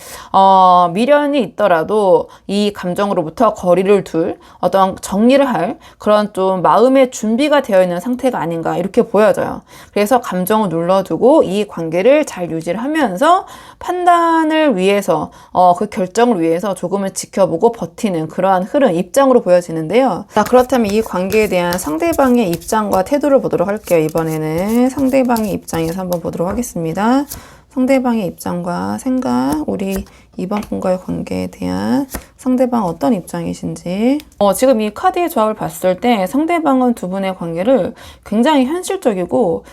미련이 있더라도 이 감정으로부터 거리를 둘 어떤 정리를 할 그런 좀 마음의 준비가 되어 있는 상태가 아닌가 이렇게 보여져요. 그래서 감정을 눌러두고 이 관계를 잘 유지를 하면서 판단을 위해서 그 결정을 위해서 조금은 지켜보고 버티는 그러한 흐름, 입장으로 보여지는데요. 자, 그렇다면 이 관계에 대한 상대방의 입장과 태도를 보도록 할게요. 이번에는 상대방의 입장에서 한번 보도록 하겠습니다. 상대방의 입장과 생각, 우리 2번 분과의 관계에 대한 상대방 어떤 입장이신지. 지금 이 카드의 조합을 봤을 때 상대방은 두 분의 관계를 굉장히 현실적이고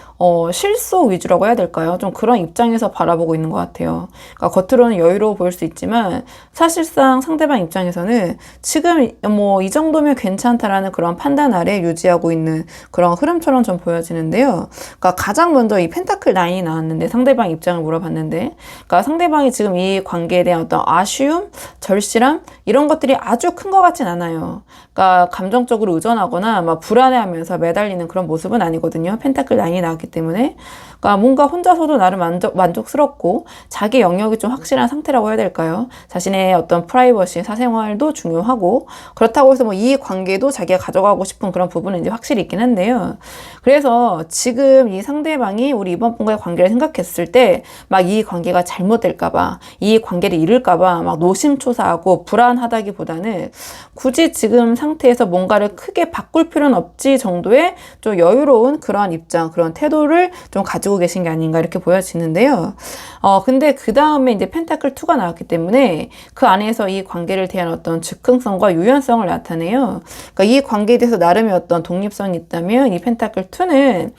실속 위주라고 해야 될까요? 좀 그런 입장에서 바라보고 있는 것 같아요. 그러니까 겉으로는 여유로워 보일 수 있지만 사실상 상대방 입장에서는 지금 뭐 이 정도면 괜찮다라는 그런 판단 아래 유지하고 있는 그런 흐름처럼 좀 보여지는데요. 그러니까 가장 먼저 이 펜타클 9이 나왔는데 상대방 입장을 물어봤는데, 그러니까 상대방이 지금 이 관계에 대한 어떤 아쉬움, 절실함 이런 것들이 아주 큰 것 같진 않아요. 그러니까 감정적으로 의존하거나 막 불안해하면서 매달리는 그런 모습은 아니거든요. 펜타클 9이 나왔기 때문에. 그러니까 뭔가 혼자서도 나름 만족스럽고 자기 영역이 좀 확실한 상태라고 해야 될까요? 자신의 어떤 프라이버시, 사생활도 중요하고, 그렇다고 해서 뭐 이 관계도 자기가 가져가고 싶은 그런 부분은 이제 확실히 있긴 한데요. 그래서 지금 이 상대방이 우리 이번 분과의 관계를 생각했을 때 막 이 관계가 잘못될까봐, 이 관계를 잃을까봐 막 노심초사하고 불안하다기보다는 굳이 지금 상태에서 뭔가를 크게 바꿀 필요는 없지 정도의 좀 여유로운 그러한 입장, 그런 태도를 좀 가지고 계신 게 아닌가 이렇게 보여지는데요. 근데 그 다음에 이제 펜타클 2가 나왔기 때문에 그 안에서 이 관계를 대한 어떤 즉흥성과 유연성을 나타내요. 그러니까 이 관계에 대해서 나름의 어떤 독립성이 있다면 이 펜타클 2는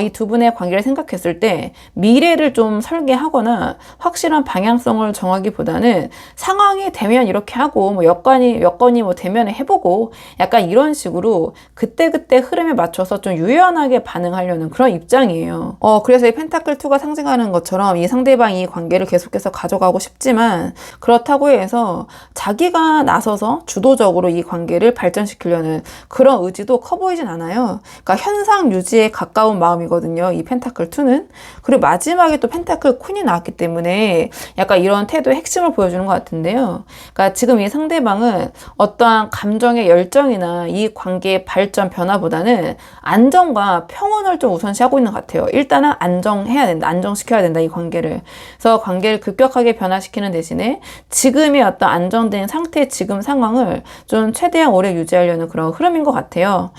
이 두 분의 관계를 생각했을 때 미래를 좀 설계하거나 확실한 방향성을 정하기보다는 상황이 되면 이렇게 하고 뭐 여건이 뭐 되면 해보고 약간 이런 식으로 그때그때 흐름에 맞춰서 좀 유연하게 반응하려는 그런 입장이에요. 그래서 이 펜타클 2가 상징하는 것처럼 이 상대방이 이 관계를 계속해서 가져가고 싶지만 그렇다고 해서 자기가 나서서 주도적으로 이 관계를 발전시키려는 그런 의지도 커 보이진 않아요. 그러니까 현상 유지에 가까운 마음이거든요, 이 펜타클 2는. 그리고 마지막에 또 펜타클 퀸이 나왔기 때문에 약간 이런 태도의 핵심을 보여주는 것 같은데요. 그러니까 지금 이 상대방은 어떠한 감정의 열정이나 이 관계의 발전 변화보다는 안정과 평온을 좀 우선시하고 있는 것 같아요. 일단은 안정해야 된다, 안정시켜야 된다, 이 관계를. 그래서 관계를 급격하게 변화시키는 대신에 지금의 어떤 안정된 상태의 지금 상황을 좀 최대한 오래 유지하려는 그런 흐름인 것 같아요.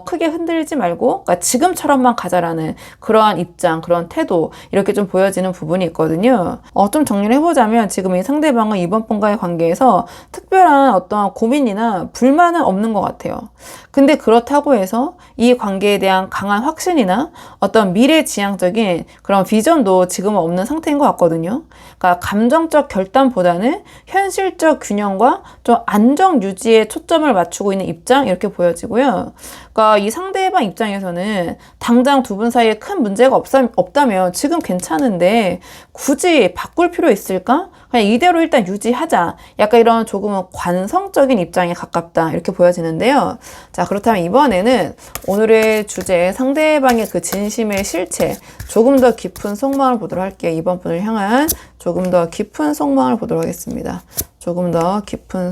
크게 흔들리지 말고, 그러니까 지금처럼만 가자라는 그러한 입장, 그런 태도, 이렇게 좀 보여지는 부분이 있거든요. 좀 정리를 해보자면 지금 이 상대방은 이번 분과의 관계에서 특별한 어떤 고민이나 불만은 없는 것 같아요. 근데 그렇다고 해서 이 관계에 대한 강한 확신이나 어떤 미래지향적인 그런 비전도 지금은 없는 상태인 것 같거든요. 그러니까 감정적 결단보다는 현실적 균형과 좀 안정 유지에 초점을 맞추고 있는 입장, 이렇게 보여지고요. 그러니까 이 상대방 입장에서는 당장 두 분 사이에 큰 문제가 없다면 지금 괜찮은데 굳이 바꿀 필요 있을까? 그냥 이대로 일단 유지하자. 약간 이런 조금은 관성적인 입장에 가깝다, 이렇게 보여지는데요. 자, 그렇다면 이번에는 오늘의 주제, 상대방의 그 진심의 실체, 조금 더 깊은 속마음을 보도록 할게요. 이번 분을 향한 조금 더 깊은 속마음을 보도록 하겠습니다. 조금 더 깊은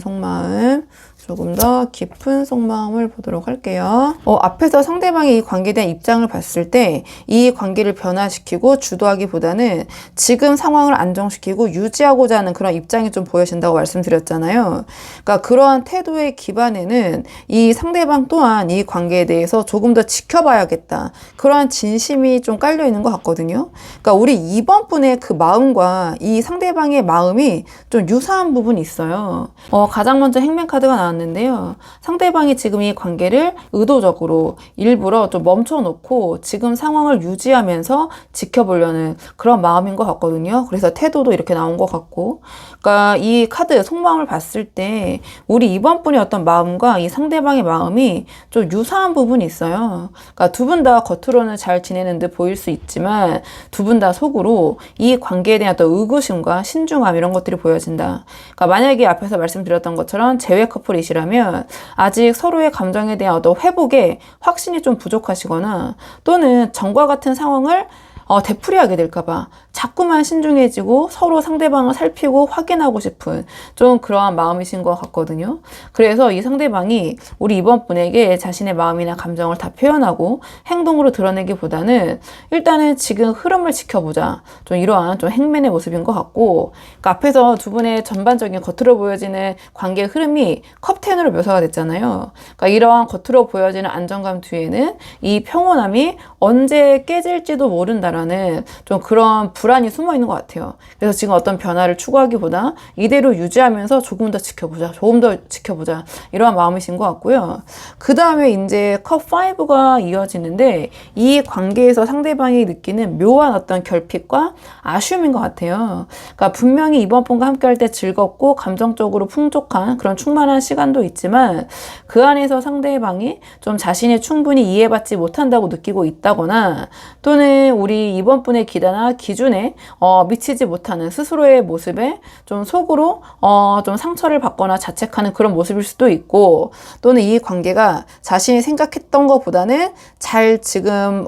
속마음을 보도록 할게요. 앞에서 상대방의 이 관계에 대한 입장을 봤을 때 이 관계를 변화시키고 주도하기보다는 지금 상황을 안정시키고 유지하고자 하는 그런 입장이 좀 보여진다고 말씀드렸잖아요. 그러니까 그러한 태도의 기반에는 이 상대방 또한 이 관계에 대해서 조금 더 지켜봐야겠다, 그러한 진심이 좀 깔려 있는 것 같거든요. 그러니까 우리 2번 분의 그 마음과 이 상대방의 마음이 좀 유사한 부분이 있어요. 가장 먼저 행맨 카드가 나왔는데 물어봤는데요. 상대방이 지금 이 관계를 의도적으로 일부러 좀 멈춰놓고 지금 상황을 유지하면서 지켜보려는 그런 마음인 것 같거든요. 그래서 태도도 이렇게 나온 것 같고, 그러니까 이 카드 속마음을 봤을 때 우리 이번 분의 어떤 마음과 이 상대방의 마음이 좀 유사한 부분이 있어요. 그러니까 두 분 다 겉으로는 잘 지내는 듯 보일 수 있지만 두 분 다 속으로 이 관계에 대한 어떤 의구심과 신중함 이런 것들이 보여진다. 그러니까 만약에 앞에서 말씀드렸던 것처럼 재회 커플이시라면 아직 서로의 감정에 대한 어떤 회복에 확신이 좀 부족하시거나 또는 전과 같은 상황을 되풀이하게 될까봐 자꾸만 신중해지고 서로 상대방을 살피고 확인하고 싶은 좀 그러한 마음이신 것 같거든요. 그래서 이 상대방이 우리 이번 분에게 자신의 마음이나 감정을 다 표현하고 행동으로 드러내기보다는 일단은 지금 흐름을 지켜보자. 좀 이러한 좀 행맨의 모습인 것 같고, 그러니까 앞에서 두 분의 전반적인 겉으로 보여지는 관계의 흐름이 컵10으로 묘사가 됐잖아요. 그러니까 이러한 겉으로 보여지는 안정감 뒤에는 이 평온함이 언제 깨질지도 모른다라는 좀 그런 불안이 숨어 있는 것 같아요. 그래서 지금 어떤 변화를 추구하기보다 이대로 유지하면서 조금 더 지켜보자, 조금 더 지켜보자 이러한 마음이신 것 같고요. 그 다음에 이제 컵5가 이어지는데 이 관계에서 상대방이 느끼는 묘한 어떤 결핍과 아쉬움인 것 같아요. 그러니까 분명히 이번 분과 함께 할 때 즐겁고 감정적으로 풍족한 그런 충만한 시간도 있지만 그 안에서 상대방이 좀 자신이 충분히 이해받지 못한다고 느끼고 있다거나 또는 우리 이번 분의 기대나 기준에 미치지 못하는 스스로의 모습에 좀 속으로 좀 상처를 받거나 자책하는 그런 모습일 수도 있고, 또는 이 관계가 자신이 생각했던 것보다는 잘 지금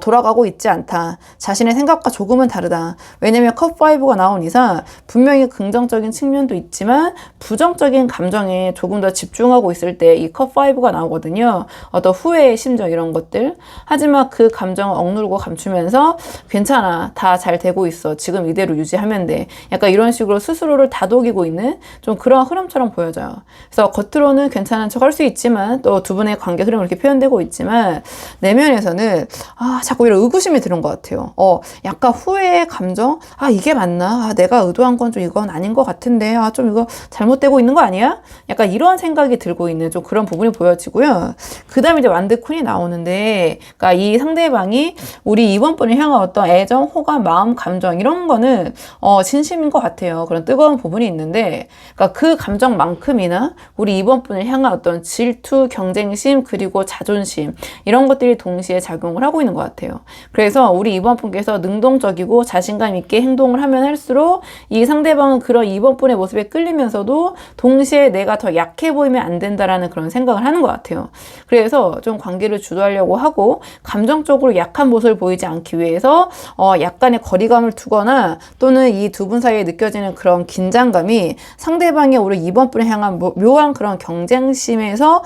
돌아가고 있지 않다. 자신의 생각과 조금은 다르다. 왜냐면 컵5가 나온 이상 분명히 긍정적인 측면도 있지만 부정적인 감정에 조금 더 집중하고 있을 때 이 컵5가 나오거든요. 어떤 후회의 심정 이런 것들. 하지만 그 감정을 억누르고 감추면서 괜찮아, 다 잘 되고 있어, 지금 이대로 유지하면 돼, 약간 이런 식으로 스스로를 다독이고 있는 좀 그런 흐름처럼 보여져요. 그래서 겉으로는 괜찮은 척 할 수 있지만 또 두 분의 관계 흐름이 이렇게 표현되고 있지만 내면에서는 자꾸 이런 의구심이 드는 것 같아요. 약간 후회의 감정, 이게 맞나, 내가 의도한 건 좀 이건 아닌 것 같은데, 좀 이거 잘못되고 있는 거 아니야, 약간 이런 생각이 들고 있는 좀 그런 부분이 보여지고요. 그 다음에 이제 완드 퀸이 나오는데, 그러니까 이 상대방이 우리 이번 분을 향한 어떤 애정, 호감, 마음, 감정 이런 거는 진심인 것 같아요. 그런 뜨거운 부분이 있는데, 그러니까 그 감정만큼이나 우리 이번 분을 향한 어떤 질투, 경쟁심, 그리고 자존심 이런 것들이 동시에 작용을 하고 있는 것 같아요. 그래서 우리 이번 분께서 능동적이고 자신감 있게 행동을 하면 할수록 이 상대방은 그런 이번 분의 모습에 끌리면서도 동시에 내가 더 약해 보이면 안 된다라는 그런 생각을 하는 것 같아요. 그래서 좀 관계를 주도하려고 하고 감정적으로 약한 모습을 보이지 않기 위해서 약간의 거리감을 두거나 또는 이 두 분 사이에 느껴지는 그런 긴장감이 상대방의 우리 이번 분을 향한 묘한 그런 경쟁심에서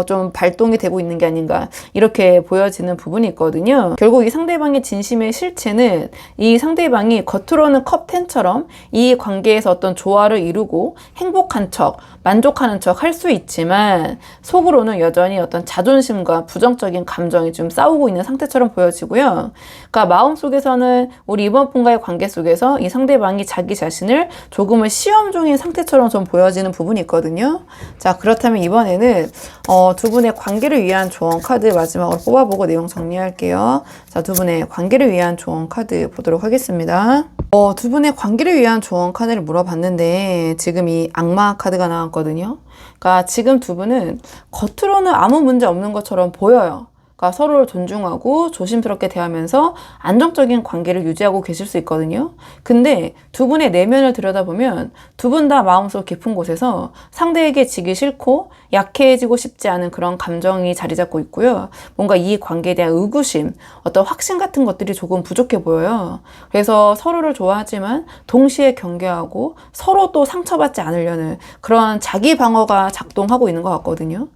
좀 발동이 되고 있는 게 아닌가 이렇게 보여지는 부분이 있거든요. 결국 이 상대방의 진심의 실체는 이 상대방이 겉으로는 컵10처럼 이 관계에서 어떤 조화를 이루고 행복한 척, 만족하는 척 할 수 있지만 속으로는 여전히 어떤 자존심과 부정적인 감정이 좀 싸우고 있는 상태처럼 보여지고요. 그러니까 마음속에서는 우리 이번 분과의 관계 속에서 이 상대방이 자기 자신을 조금은 시험 중인 상태처럼 좀 보여지는 부분이 있거든요. 자, 그렇다면 이번에는 두 분의 관계를 위한 조언 카드 마지막으로 뽑아보고 내용 정리할게요. 자, 두 분의 관계를 위한 조언 카드 보도록 하겠습니다. 두 분의 관계를 위한 조언 카드를 물어봤는데 지금 이 악마 카드가 나왔거든요. 그러니까 지금 두 분은 겉으로는 아무 문제 없는 것처럼 보여요. 그러니까 서로를 존중하고 조심스럽게 대하면서 안정적인 관계를 유지하고 계실 수 있거든요. 근데 두 분의 내면을 들여다보면 두 분 다 마음속 깊은 곳에서 상대에게 지기 싫고 약해지고 싶지 않은 그런 감정이 자리 잡고 있고요. 뭔가 이 관계에 대한 의구심, 어떤 확신 같은 것들이 조금 부족해 보여요. 그래서 서로를 좋아하지만 동시에 경계하고 서로 또 상처받지 않으려는 그런 자기 방어가 작동하고 있는 것 같거든요.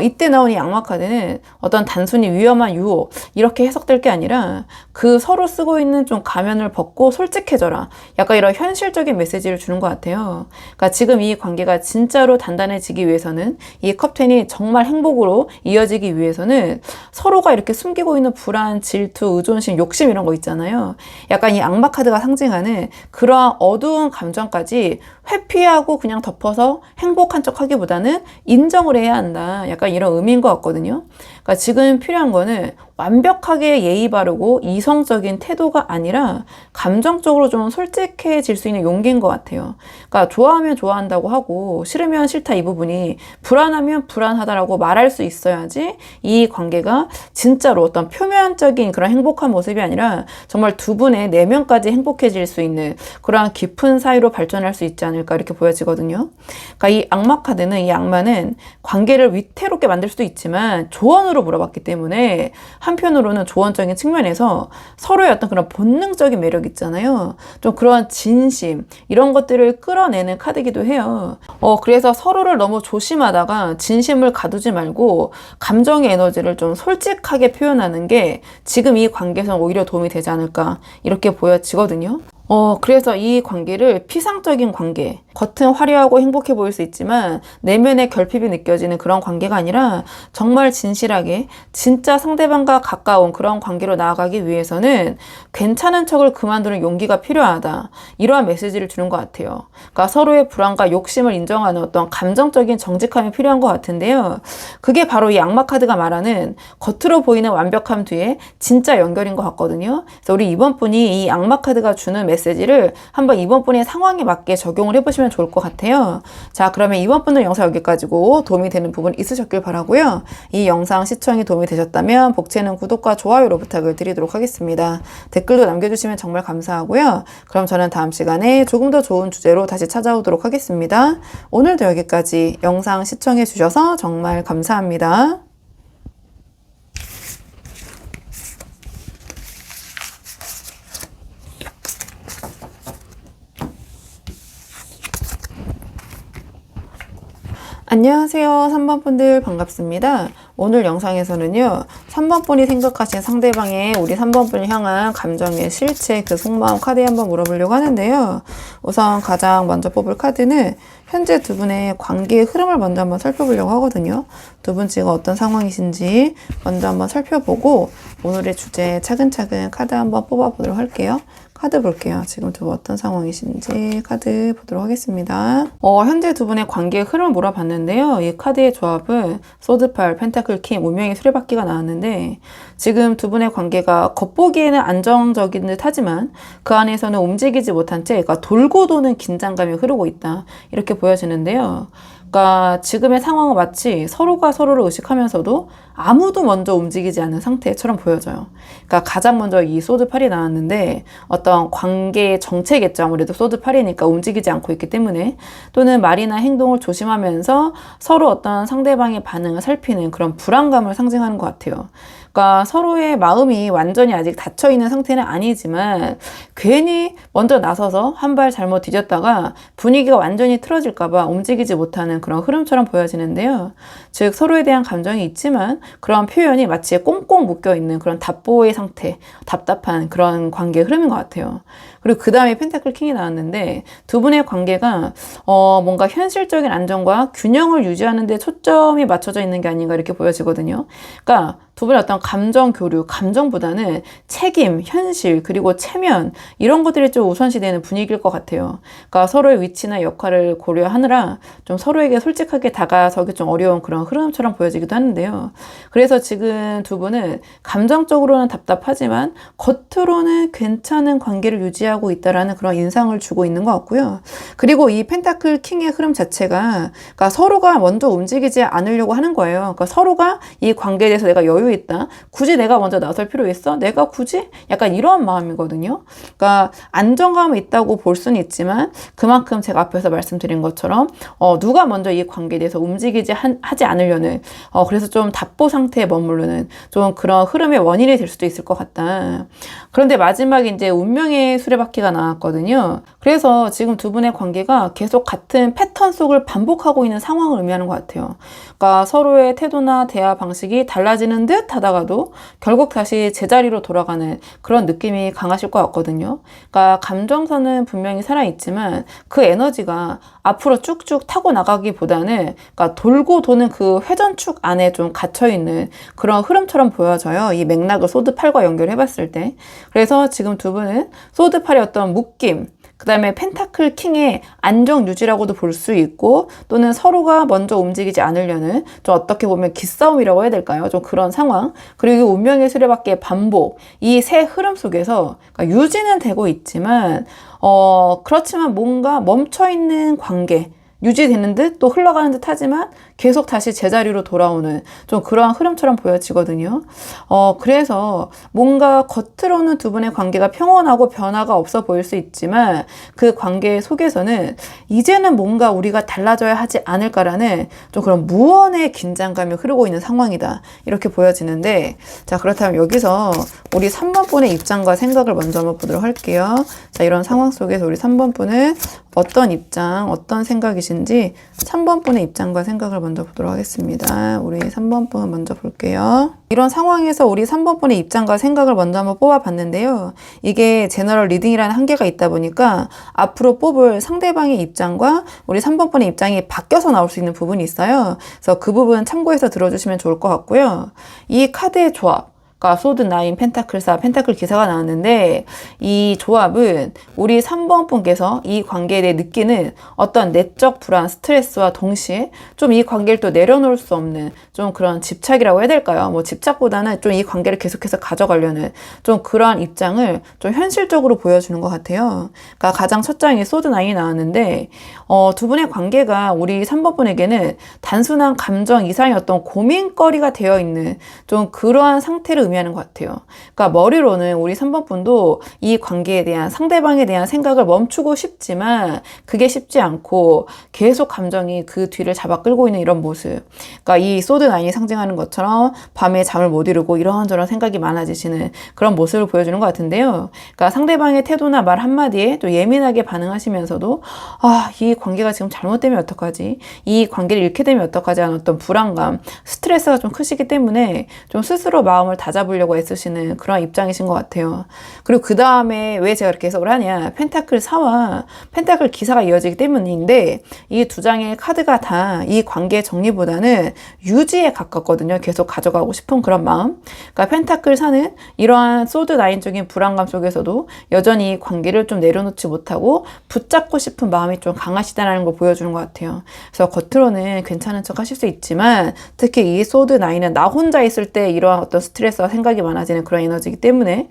이때 나온 이 악마 카드는 어떤 단순히 위험한 유혹 이렇게 해석될 게 아니라 그 서로 쓰고 있는 좀 가면을 벗고 솔직해져라. 약간 이런 현실적인 메시지를 주는 것 같아요. 그러니까 지금 이 관계가 진짜로 단단해지기 위해서는 이 컵10이 정말 행복으로 이어지기 위해서는 서로가 이렇게 숨기고 있는 불안, 질투, 의존심, 욕심 이런 거 있잖아요. 약간 이 악마 카드가 상징하는 그러한 어두운 감정까지 회피하고 그냥 덮어서 행복한 척 하기보다는 인정을 해야 한다. 약간 이런 의미인 것 같거든요. 그러니까 지금 필요한 거는 완벽하게 예의 바르고 이성적인 태도가 아니라 감정적으로 좀 솔직해질 수 있는 용기인 것 같아요. 그러니까 좋아하면 좋아한다고 하고 싫으면 싫다 이 부분이 불안하면 불안하다라고 말할 수 있어야지 이 관계가 진짜로 어떤 표면적인 그런 행복한 모습이 아니라 정말 두 분의 내면까지 행복해질 수 있는 그러한 깊은 사이로 발전할 수 있지 않을까 이렇게 보여지거든요. 그러니까 이 악마 카드는 이 악마는 관계를 위태롭게 만들 수도 있지만 조언으로 물어봤기 때문에 한편으로는 조언적인 측면에서 서로의 어떤 그런 본능적인 매력 있잖아요. 좀 그런 진심 이런 것들을 끌어내는 카드이기도 해요. 그래서 서로를 너무 조심하다가 진심을 가두지 말고 감정의 에너지를 좀 솔직하게 표현하는 게 지금 이 관계에서 오히려 도움이 되지 않을까 이렇게 보여지거든요. 그래서 이 관계를 피상적인 관계, 겉은 화려하고 행복해 보일 수 있지만 내면의 결핍이 느껴지는 그런 관계가 아니라 정말 진실하게 진짜 상대방과 가까운 그런 관계로 나아가기 위해서는 괜찮은 척을 그만두는 용기가 필요하다. 이러한 메시지를 주는 것 같아요. 그러니까 서로의 불안과 욕심을 인정하는 어떤 감정적인 정직함이 필요한 것 같은데요. 그게 바로 이 악마 카드가 말하는 겉으로 보이는 완벽함 뒤에 진짜 연결인 것 같거든요. 그래서 우리 이번 분이 이 악마 카드가 주는 메시지를 한번 이번 분의 상황에 맞게 적용을 해보시면 좋을 것 같아요. 자, 그러면 이번 분들 영상 여기까지고 도움이 되는 부분 있으셨길 바라고요. 이 영상 시청이 도움이 되셨다면 복채는 구독과 좋아요로 부탁을 드리도록 하겠습니다. 댓글도 남겨주시면 정말 감사하고요. 그럼 저는 다음 시간에 조금 더 좋은 주제로 다시 찾아오도록 하겠습니다. 오늘도 여기까지 영상 시청해 주셔서 정말 감사합니다. 안녕하세요. 3번 분들 반갑습니다. 오늘 영상에서는요, 3번 분이 생각하신 상대방의 우리 3번 분을 향한 감정의 실체, 그 속마음 카드에 한번 물어보려고 하는데요. 우선 가장 먼저 뽑을 카드는 현재 두 분의 관계의 흐름을 먼저 한번 살펴보려고 하거든요. 두 분 지금 어떤 상황이신지 먼저 한번 살펴보고 오늘의 주제 차근차근 카드 한번 뽑아보도록 할게요. 카드 볼게요. 지금 두 분 어떤 상황이신지 카드 보도록 하겠습니다. 현재 두 분의 관계의 흐름을 물어봤는데요. 이 카드의 조합은 소드팔, 펜타클, 킹, 운명의 수레바퀴가 나왔는데 지금 두 분의 관계가 겉보기에는 안정적인 듯 하지만 그 안에서는 움직이지 못한 채 그러니까 돌고 도는 긴장감이 흐르고 있다. 이렇게 보여지는데요. 그러니까 지금의 상황은 마치 서로가 서로를 의식하면서도 아무도 먼저 움직이지 않는 상태처럼 보여져요. 그러니까 가장 먼저 이 소드8이 나왔는데 어떤 관계의 정체겠죠. 아무래도 소드8이니까 움직이지 않고 있기 때문에 또는 말이나 행동을 조심하면서 서로 어떤 상대방의 반응을 살피는 그런 불안감을 상징하는 것 같아요. 그러니까 서로의 마음이 완전히 아직 닫혀있는 상태는 아니지만 괜히 먼저 나서서 한 발 잘못 뒤졌다가 분위기가 완전히 틀어질까봐 움직이지 못하는 그런 흐름처럼 보여지는데요. 즉 서로에 대한 감정이 있지만 그런 표현이 마치 꽁꽁 묶여있는 그런 답보의 상태, 답답한 그런 관계의 흐름인 것 같아요. 그리고 그 다음에 펜타클 킹이 나왔는데 두 분의 관계가 뭔가 현실적인 안정과 균형을 유지하는 데 초점이 맞춰져 있는 게 아닌가 이렇게 보여지거든요. 그러니까 두 분의 어떤 감정 교류, 감정보다는 책임, 현실, 그리고 체면 이런 것들이 좀 우선시되는 분위기일 것 같아요. 그러니까 서로의 위치나 역할을 고려하느라 좀 서로에게 솔직하게 다가서기 좀 어려운 그런 흐름처럼 보여지기도 하는데요. 그래서 지금 두 분은 감정적으로는 답답하지만 겉으로는 괜찮은 관계를 유지하고 있다라는 그런 인상을 주고 있는 것 같고요. 그리고 이 펜타클 킹의 흐름 자체가 그러니까 서로가 먼저 움직이지 않으려고 하는 거예요. 그러니까 서로가 이 관계에 대해서 내가 여유 여유 있다. 굳이 내가 먼저 나설 필요 있어? 내가 굳이? 약간 이런 마음이거든요. 그러니까 안정감이 있다고 볼 수는 있지만 그만큼 제가 앞에서 말씀드린 것처럼 누가 먼저 이 관계에 대해서 하지 않으려는 그래서 좀 답보 상태에 머무르는 좀 그런 흐름의 원인이 될 수도 있을 것 같다. 그런데 마지막에 이제 운명의 수레바퀴가 나왔거든요. 그래서 지금 두 분의 관계가 계속 같은 패턴 속을 반복하고 있는 상황을 의미하는 것 같아요. 그러니까 서로의 태도나 대화 방식이 달라지는 듯 하다가도 결국 다시 제자리로 돌아가는 그런 느낌이 강하실 것 같거든요. 그러니까 감정선은 분명히 살아있지만 그 에너지가 앞으로 쭉쭉 타고 나가기보다는 그러니까 돌고 도는 그 회전축 안에 좀 갇혀있는 그런 흐름처럼 보여져요. 이 맥락을 소드8과 연결해 봤을 때. 그래서 지금 두 분은 소드8의 어떤 묶임, 그 다음에 펜타클 킹의 안정 유지라고도 볼 수 있고 또는 서로가 먼저 움직이지 않으려는 좀 어떻게 보면 기싸움이라고 해야 될까요? 좀 그런 상황. 그리고 운명의 수레바퀴의 반복. 이 세 흐름 속에서 그러니까 유지는 되고 있지만 그렇지만 뭔가 멈춰있는 관계 유지되는 듯 또 흘러가는 듯 하지만 계속 다시 제자리로 돌아오는 좀 그러한 흐름처럼 보여지거든요. 그래서 뭔가 겉으로는 두 분의 관계가 평온하고 변화가 없어 보일 수 있지만 그 관계 속에서는 이제는 뭔가 우리가 달라져야 하지 않을까라는 좀 그런 무언의 긴장감이 흐르고 있는 상황이다. 이렇게 보여지는데 자, 그렇다면 여기서 우리 3번 분의 입장과 생각을 먼저 한번 보도록 할게요. 자, 이런 상황 속에서 우리 3번 분은 어떤 입장, 어떤 생각이신지 3번 분의 입장과 생각을 먼저 보도록 하겠습니다. 우리 3번 분 먼저 볼게요. 이런 상황에서 우리 3번 분의 입장과 생각을 먼저 한번 뽑아봤는데요. 이게 제너럴 리딩이라는 한계가 있다 보니까 앞으로 뽑을 상대방의 입장과 우리 3번 분의 입장이 바뀌어서 나올 수 있는 부분이 있어요. 그래서 그 부분 참고해서 들어주시면 좋을 것 같고요. 이 카드의 조합. 소드 9, 펜타클 4, 펜타클 기사가 나왔는데 이 조합은 우리 3번 분께서 이 관계에 대해 느끼는 어떤 내적 불안, 스트레스와 동시에 좀 이 관계를 또 내려놓을 수 없는 좀 그런 집착이라고 해야 될까요? 뭐 집착보다는 좀 이 관계를 계속해서 가져가려는 좀 그러한 입장을 좀 현실적으로 보여주는 것 같아요. 그러니까 가장 첫 장에 소드 9이 나왔는데 두 분의 관계가 우리 3번 분에게는 단순한 감정 이상의 어떤 고민거리가 되어 있는 좀 그러한 상태를 의미하는 것 같아요. 그러니까 머리로는 우리 3번 분도 이 관계에 대한 상대방에 대한 생각을 멈추고 싶지만 그게 쉽지 않고 계속 감정이 그 뒤를 잡아 끌고 있는 이런 모습. 그러니까 이 소드 9이 상징하는 것처럼 밤에 잠을 못 이루고 이런저런 생각이 많아지시는 그런 모습을 보여주는 것 같은데요. 그러니까 상대방의 태도나 말 한마디에 또 예민하게 반응하시면서도 이 관계가 지금 잘못되면 어떡하지? 이 관계를 잃게 되면 어떡하지? 하는 어떤 불안감, 스트레스가 좀 크시기 때문에 좀 스스로 마음을 다잡으려고 애쓰시는 그런 입장이신 것 같아요. 그리고 그 다음에 왜 제가 이렇게 해석을 하냐? 펜타클 4와 펜타클 기사가 이어지기 때문인데 이 두 장의 카드가 다 이 관계의 정리보다는 유지에 가깝거든요. 계속 가져가고 싶은 그런 마음. 그러니까 펜타클 4는 이러한 소드 9쪽인 불안감 속에서도 여전히 이 관계를 좀 내려놓지 못하고 붙잡고 싶은 마음이 좀 강하시다는 걸 보여주는 것 같아요. 그래서 겉으로는 괜찮은 척 하실 수 있지만 특히 이 소드 9은 나 혼자 있을 때 이러한 어떤 스트레스와 생각이 많아지는 그런 에너지이기 때문에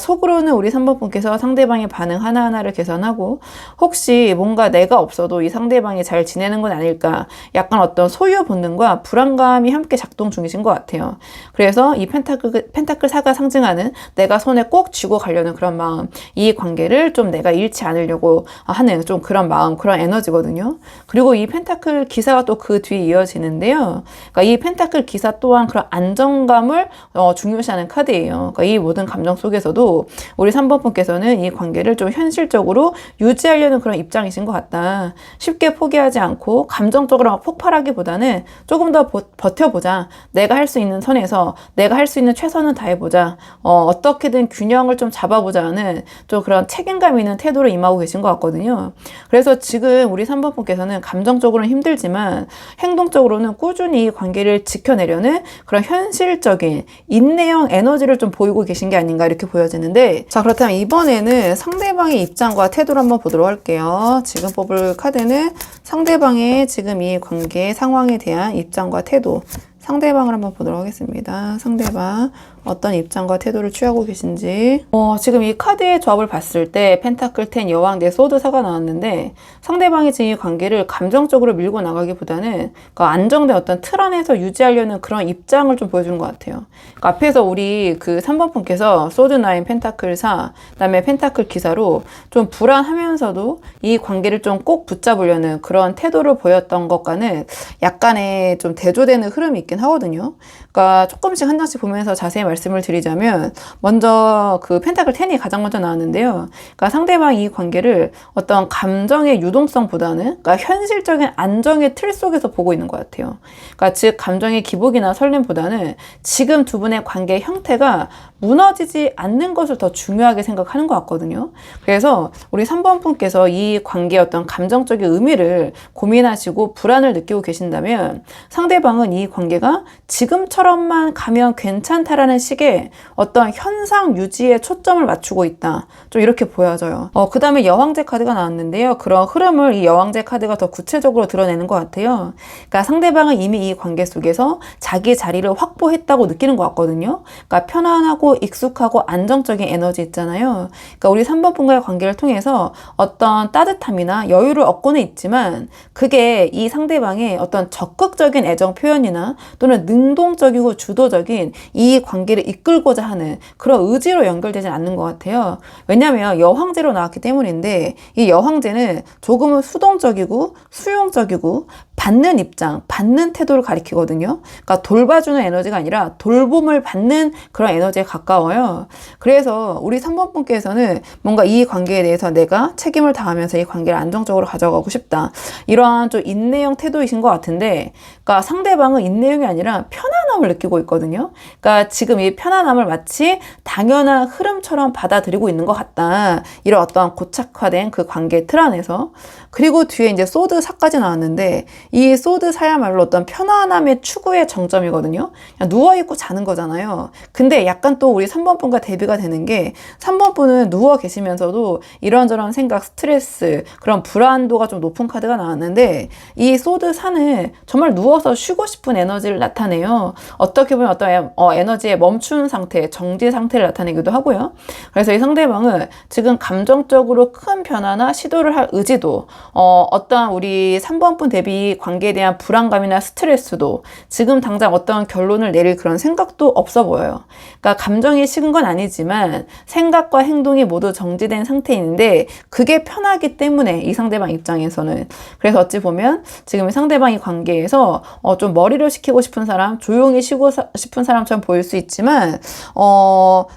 속으로는 우리 3번 분께서 상대방의 반응 하나하나를 계산하고 혹시 뭔가 내가 없어도 이 상대방이 잘 지내는 건 아닐까 약간 어떤 소유 본능과 불안감이 함께 작동 중이신 것 같아요. 그래서 이 펜타클 4가 상징하는 내가 손에 꼭 쥐고 가려는 그런 마음, 이 관계를 좀 내가 잃지 않으려고 하는 좀 그런 마음, 그런 에너지거든요. 그리고 이 펜타클 기사가 또 그 뒤에 이어지는데요. 그러니까 이 펜타클 기사 또한 그런 안정감을 중요시하는 카드예요. 그러니까 이 모든 감정 속에서도 우리 3번 분께서는 이 관계를 좀 현실적으로 유지하려는 그런 입장이신 것 같다. 쉽게 포기하지 않고 감정적으로 폭발하기보다는 조금 더 버텨보자. 내가 할 수 있는 선에서 내가 할 수 있는 최선은 다해보자. 어떻게든 균형을 좀 잡아보자는 좀 그런 책임감 있는 태도로 임하고 계신 것 같거든요. 그래서 지금 우리 3번 분께서는 감정적으로는 힘들지만 행동적으로는 꾸준히 이 관계를 지켜내려는 그런 현실적인 인내형 에너지를 좀 보이고 계신 게 아닌가 이렇게 보여지는데 자, 그렇다면 이번에는 상대방의 입장과 태도를 한번 보도록 할게요. 지금 뽑을 카드는 상대방의 지금 이 관계 상황에 대한 입장과 태도, 상대방을 한번 보도록 하겠습니다. 상대방 어떤 입장과 태도를 취하고 계신지. 지금 이 카드의 조합을 봤을 때 펜타클 10, 여왕, 네, 소드 4가 나왔는데 상대방이 지금 이 관계를 감정적으로 밀고 나가기보다는 그러니까 안정된 어떤 틀 안에서 유지하려는 그런 입장을 좀 보여주는 것 같아요. 그러니까 앞에서 우리 그 3번 분께서 소드 9, 펜타클 4, 그다음에 펜타클 기사로 좀 불안하면서도 이 관계를 좀 꼭 붙잡으려는 그런 태도를 보였던 것과는 약간의 좀 대조되는 흐름이 있긴 하거든요. 그러니까 조금씩 한 장씩 보면서 자세히 말씀을 드리자면 먼저 그 펜타클 10이 가장 먼저 나왔는데요. 그러니까 상대방이 이 관계를 어떤 감정의 유동성보다는 그러니까 현실적인 안정의 틀 속에서 보고 있는 것 같아요. 그러니까 즉 감정의 기복이나 설렘보다는 지금 두 분의 관계 형태가 무너지지 않는 것을 더 중요하게 생각하는 것 같거든요. 그래서 우리 3번 분께서 이 관계의 어떤 감정적인 의미를 고민하시고 불안을 느끼고 계신다면 상대방은 이 관계가 지금처럼만 가면 괜찮다라는 식의 어떤 현상 유지에 초점을 맞추고 있다. 좀 이렇게 보여져요. 그 다음에 여왕제 카드가 나왔는데요. 그런 흐름을 이 여왕제 카드가 더 구체적으로 드러내는 것 같아요. 그러니까 상대방은 이미 이 관계 속에서 자기 자리를 확보했다고 느끼는 것 같거든요. 그러니까 편안하고 익숙하고 안정적인 에너지 있잖아요. 그러니까 우리 3번 분과의 관계를 통해서 어떤 따뜻함이나 여유를 얻고는 있지만 그게 이 상대방의 어떤 적극적인 애정 표현이나 또는 능동적이고 주도적인 이 관계를 이끌고자 하는 그런 의지로 연결되지 않는 것 같아요. 왜냐하면 여황제로 나왔기 때문인데 이 여황제는 조금은 수동적이고 수용적이고 받는 입장, 받는 태도를 가리키거든요. 그러니까 돌봐주는 에너지가 아니라 돌봄을 받는 그런 에너지에 가까워요. 그래서 우리 3번 분께서는 뭔가 이 관계에 대해서 내가 책임을 다하면서 이 관계를 안정적으로 가져가고 싶다. 이러한 좀 인내형 태도이신 것 같은데, 그러니까 상대방은 인내형이 아니라 편안함을 느끼고 있거든요. 그러니까 지금 이 편안함을 마치 당연한 흐름처럼 받아들이고 있는 것 같다. 이런 어떤 고착화된 그 관계 틀 안에서. 그리고 뒤에 이제 소드 4까지 나왔는데 이 소드 4야말로 어떤 편안함의 추구의 정점이거든요. 그냥 누워있고 자는 거잖아요. 근데 약간 또 우리 3번 분과 대비가 되는 게 3번 분은 누워 계시면서도 이런저런 생각, 스트레스, 그런 불안도가 좀 높은 카드가 나왔는데 이 소드 4는 정말 누워서 쉬고 싶은 에너지를 나타내요. 어떻게 보면 어떤 에너지의 멈춘 상태, 정지 상태를 나타내기도 하고요. 그래서 이 상대방은 지금 감정적으로 큰 변화나 시도를 할 의지도 어떤 우리 3번 분 대비 관계에 대한 불안감이나 스트레스도 지금 당장 어떤 결론을 내릴 그런 생각도 없어 보여요. 그러니까 감정이 식은 건 아니지만 생각과 행동이 모두 정지된 상태인데 그게 편하기 때문에 이 상대방 입장에서는 그래서 어찌 보면 지금 상대방이 관계에서 좀 머리를 식히고 싶은 사람, 조용히 쉬고 싶은 사람처럼 보일 수 있지만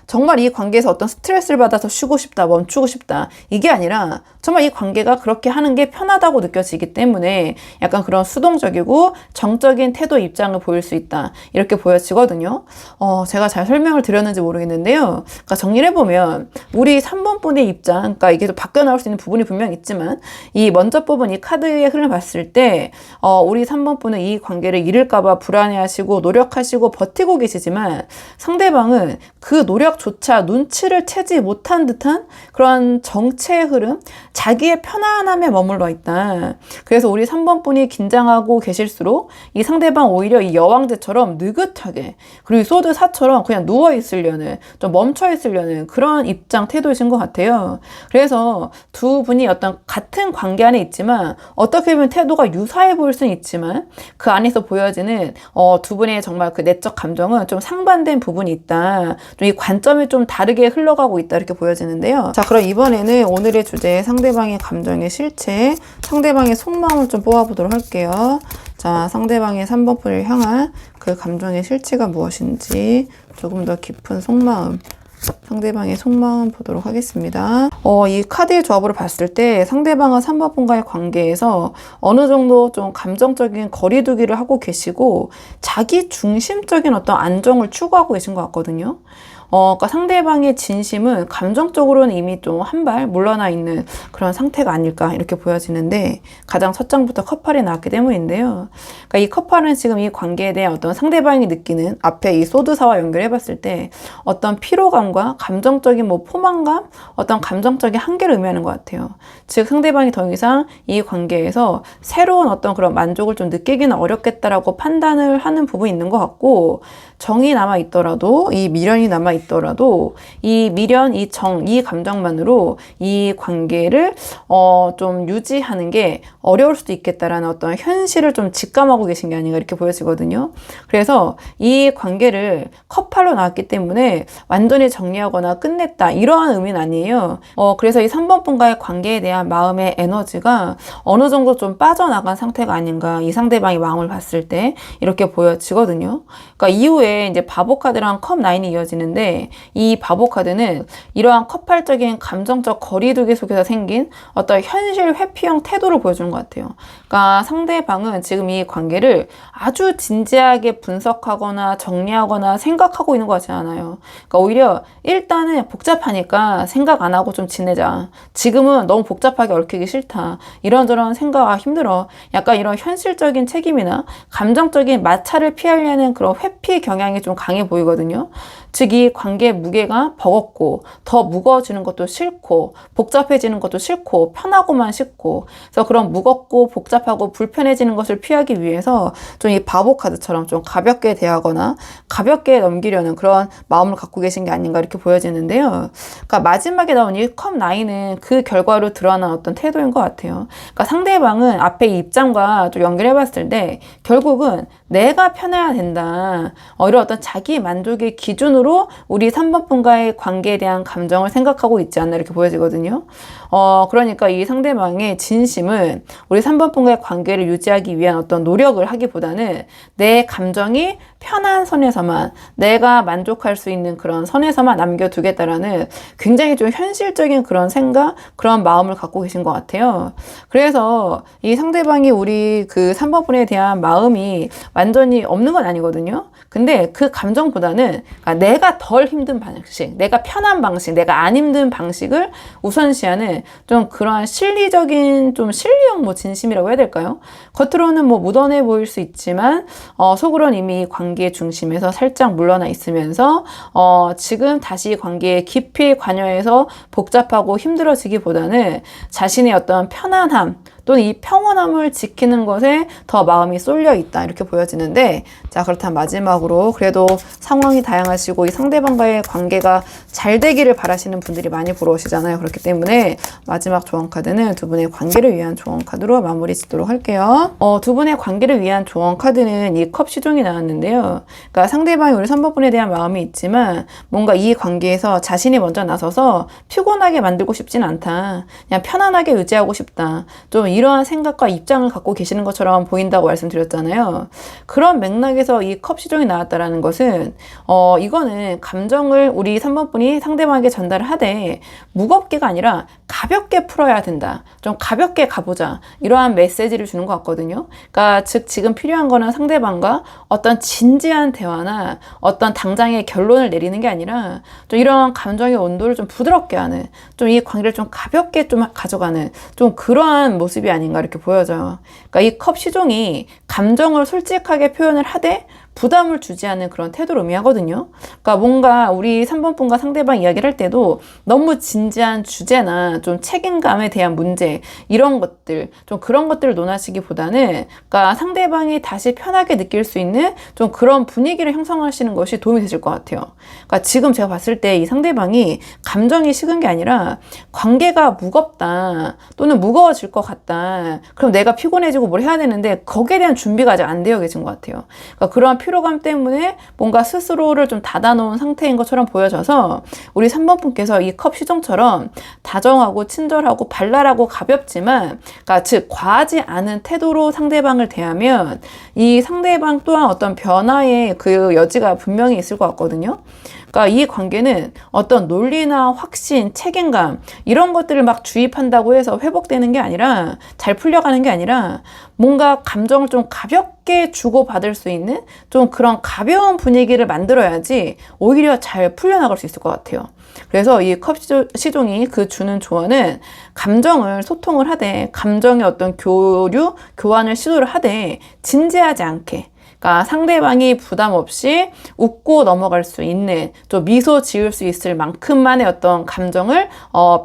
정말 이 관계에서 어떤 스트레스를 받아서 쉬고 싶다, 멈추고 싶다 이게 아니라 정말 이 관계가 그렇게 하는 게 편하다고 느껴지기 때문에 약간 그런 수동적이고 정적인 태도 입장을 보일 수 있다 이렇게 보여지거든요. 제가 잘 설명을 드렸는지 모르겠는데요. 그러니까 정리를 해보면 우리 3번 분의 입장, 그러니까 이게 또 바뀌어 나올 수 있는 부분이 분명 있지만 이 먼저 뽑은 이 카드의 흐름을 봤을 때 우리 3번 분은 이 관계를 잃을까봐 불안해하시고 노력하시고 버티고 계시지만 상대방은 그 노력조차 눈치를 채지 못한 듯한 그런 정체의 흐름, 자기의 편안함에 머물러 있다. 그래서 우리 3번 분이 긴장하고 계실수록 이 상대방 오히려 이 여왕제처럼 느긋하게 그리고 이 소드 4처럼 그냥 누워있으려는 좀 멈춰있으려는 그런 입장 태도이신 것 같아요. 그래서 두 분이 어떤 같은 관계 안에 있지만 어떻게 보면 태도가 유사해 보일 수는 있지만 그 안에서 보여지는 두 분의 정말 그 내적 감정은 좀 상반된 부분이 있다. 좀 이 관점이 좀 다르게 흘러가고 있다 이렇게 보여지는데요. 자, 그럼 이번에는 오늘의 주제 상대방의 감정의 실체, 상대방의 속마음을 좀 뽑아보도록 할게요. 자, 상대방의 3번 분을 향한 그 감정의 실체가 무엇인지 조금 더 깊은 속마음, 상대방의 속마음 보도록 하겠습니다. 이 카드의 조합으로 봤을 때 상대방과 3번 분과의 관계에서 어느 정도 좀 감정적인 거리두기를 하고 계시고 자기 중심적인 어떤 안정을 추구하고 계신 것 같거든요. 그러니까 상대방의 진심은 감정적으로는 이미 좀 한 발 물러나 있는 그런 상태가 아닐까 이렇게 보여지는데, 가장 첫 장부터 컵팔이 나왔기 때문인데요. 그러니까 이 컵팔은 지금 이 관계에 대한 어떤 상대방이 느끼는, 앞에 이 소드사와 연결해 봤을 때 어떤 피로감과 감정적인 뭐 포만감, 어떤 감정적인 한계를 의미하는 것 같아요. 즉 상대방이 더 이상 이 관계에서 새로운 어떤 그런 만족을 좀 느끼기는 어렵겠다라고 판단을 하는 부분이 있는 것 같고, 정이 남아 있더라도, 이 미련이 남아 있더라도 이 미련, 이 정, 이 감정만으로 이 관계를 좀 유지하는 게 어려울 수도 있겠다라는 어떤 현실을 좀 직감하고 계신 게 아닌가 이렇게 보여지거든요. 그래서 이 관계를 컵팔로 나왔기 때문에 완전히 정리하거나 끝냈다 이러한 의미는 아니에요. 그래서 이 3번 분과의 관계에 대한 마음의 에너지가 어느 정도 좀 빠져나간 상태가 아닌가, 이 상대방의 마음을 봤을 때 이렇게 보여지거든요. 그러니까 이후에 이제 바보 카드랑 컵 9이 이어지는데, 이 바보 카드는 이러한 컵팔적인 감정적 거리두기 속에서 생긴 어떤 현실 회피형 태도를 보여주는 것 같아요. 그러니까 상대방은 지금 이 관계를 아주 진지하게 분석하거나 정리하거나 생각하고 있는 것 같지 않아요. 그러니까 오히려 일단은 복잡하니까 생각 안 하고 좀 지내자. 지금은 너무 복잡하게 얽히기 싫다. 이런저런 생각 힘들어. 약간 이런 현실적인 책임이나 감정적인 마찰을 피하려는 그런 회피 경향이 좀 강해 보이거든요. 즉 이 관계의 무게가 버겁고 더 무거워지는 것도 싫고 복잡해지는 것도 싫고 편하고만 싶고, 그래서 그런 무겁고 복잡하고 불편해지는 것을 피하기 위해서 좀 이 바보 카드처럼 좀 가볍게 대하거나 가볍게 넘기려는 그런 마음을 갖고 계신 게 아닌가 이렇게 보여지는데요. 그러니까 마지막에 나온 이 컵 9은 그 결과로 드러난 어떤 태도인 것 같아요. 그러니까 상대방은 앞에 이 입장과 좀 연결해 봤을 때 결국은 내가 편해야 된다, 이런 어떤 자기 만족의 기준으로 우리 3번 분과의 관계에 대한 감정을 생각하고 있지 않나 이렇게 보여지거든요. 그러니까 이 상대방의 진심은 우리 3번 분과의 관계를 유지하기 위한 어떤 노력을 하기보다는 내 감정이 편한 선에서만, 내가 만족할 수 있는 그런 선에서만 남겨두겠다라는 굉장히 좀 현실적인 그런 생각, 그런 마음을 갖고 계신 것 같아요. 그래서 이 상대방이 우리 그 3번 분에 대한 마음이 완전히 없는 건 아니거든요. 근데 그 감정보다는 내가 덜 힘든 방식, 내가 편한 방식, 내가 안 힘든 방식을 우선시하는 좀 그러한 실리적인, 좀 실리형 뭐 진심이라고 해야 될까요? 겉으로는 뭐 묻어내 보일 수 있지만 속으로는 이미 관계 중심에서 살짝 물러나 있으면서 지금 다시 관계에 깊이 관여해서 복잡하고 힘들어지기보다는 자신의 어떤 편안함 또는 이 평온함을 지키는 것에 더 마음이 쏠려 있다 이렇게 보여지는데, 자 그렇다면 마지막으로 그래도 상황이 다양하시고 이 상대방과의 관계가 잘 되기를 바라시는 분들이 많이 보러 오시잖아요. 그렇기 때문에 마지막 조언 카드는 두 분의 관계를 위한 조언 카드로 마무리 짓도록 할게요. 두 분의 관계를 위한 조언 카드는 이 컵 시종이 나왔는데요. 그러니까 상대방이 우리 3번 분에 대한 마음이 있지만 뭔가 이 관계에서 자신이 먼저 나서서 피곤하게 만들고 싶진 않다. 그냥 편안하게 유지하고 싶다. 좀 이러한 생각과 입장을 갖고 계시는 것처럼 보인다고 말씀드렸잖아요. 그런 맥락에서 이 컵 시종이 나왔다라는 것은 이거는 감정을 우리 3번 분이 상대방에게 전달을 하되 무겁게가 아니라 가볍게 풀어야 된다. 좀 가볍게 가보자. 이러한 메시지를 주는 것 같거든요. 그러니까 즉 지금 필요한 거는 상대방과 어떤 진지한 대화나 어떤 당장의 결론을 내리는 게 아니라 좀 이런 감정의 온도를 좀 부드럽게 하는, 좀 이 관계를 좀 가볍게 좀 가져가는 좀 그러한 모습이 아닌가 이렇게 보여져요. 그러니까 이 컵 시종이 감정을 솔직하게 표현을 하되 부담을 주지 않는 그런 태도를 의미하거든요. 그러니까 뭔가 우리 3번 분과 상대방 이야기를 할 때도 너무 진지한 주제나 좀 책임감에 대한 문제, 이런 것들, 좀 그런 것들을 논하시기보다는 그러니까 상대방이 다시 편하게 느낄 수 있는 좀 그런 분위기를 형성하시는 것이 도움이 되실 것 같아요. 그러니까 지금 제가 봤을 때 이 상대방이 감정이 식은 게 아니라 관계가 무겁다 또는 무거워질 것 같다. 그럼 내가 피곤해지고 뭘 해야 되는데 거기에 대한 준비가 아직 안 되어 계신 것 같아요. 그러니까 그런 피로감 때문에 뭔가 스스로를 좀 닫아놓은 상태인 것처럼 보여져서 우리 3번 분께서 이 컵 시종처럼 다정하고 친절하고 발랄하고 가볍지만, 그러니까 즉 과하지 않은 태도로 상대방을 대하면 이 상대방 또한 어떤 변화의 그 여지가 분명히 있을 것 같거든요. 그러니까 이 관계는 어떤 논리나 확신, 책임감 이런 것들을 막 주입한다고 해서 회복되는 게 아니라 잘 풀려가는 게 아니라 뭔가 감정을 좀 가볍게 주고받을 수 있는 좀 그런 가벼운 분위기를 만들어야지 오히려 잘 풀려나갈 수 있을 것 같아요. 그래서 이 컵 시종이 그 주는 조언은 감정을 소통을 하되 감정의 어떤 교류, 교환을 시도를 하되 진지하지 않게 그러니까 상대방이 부담 없이 웃고 넘어갈 수 있는 좀 미소 지을 수 있을 만큼만의 어떤 감정을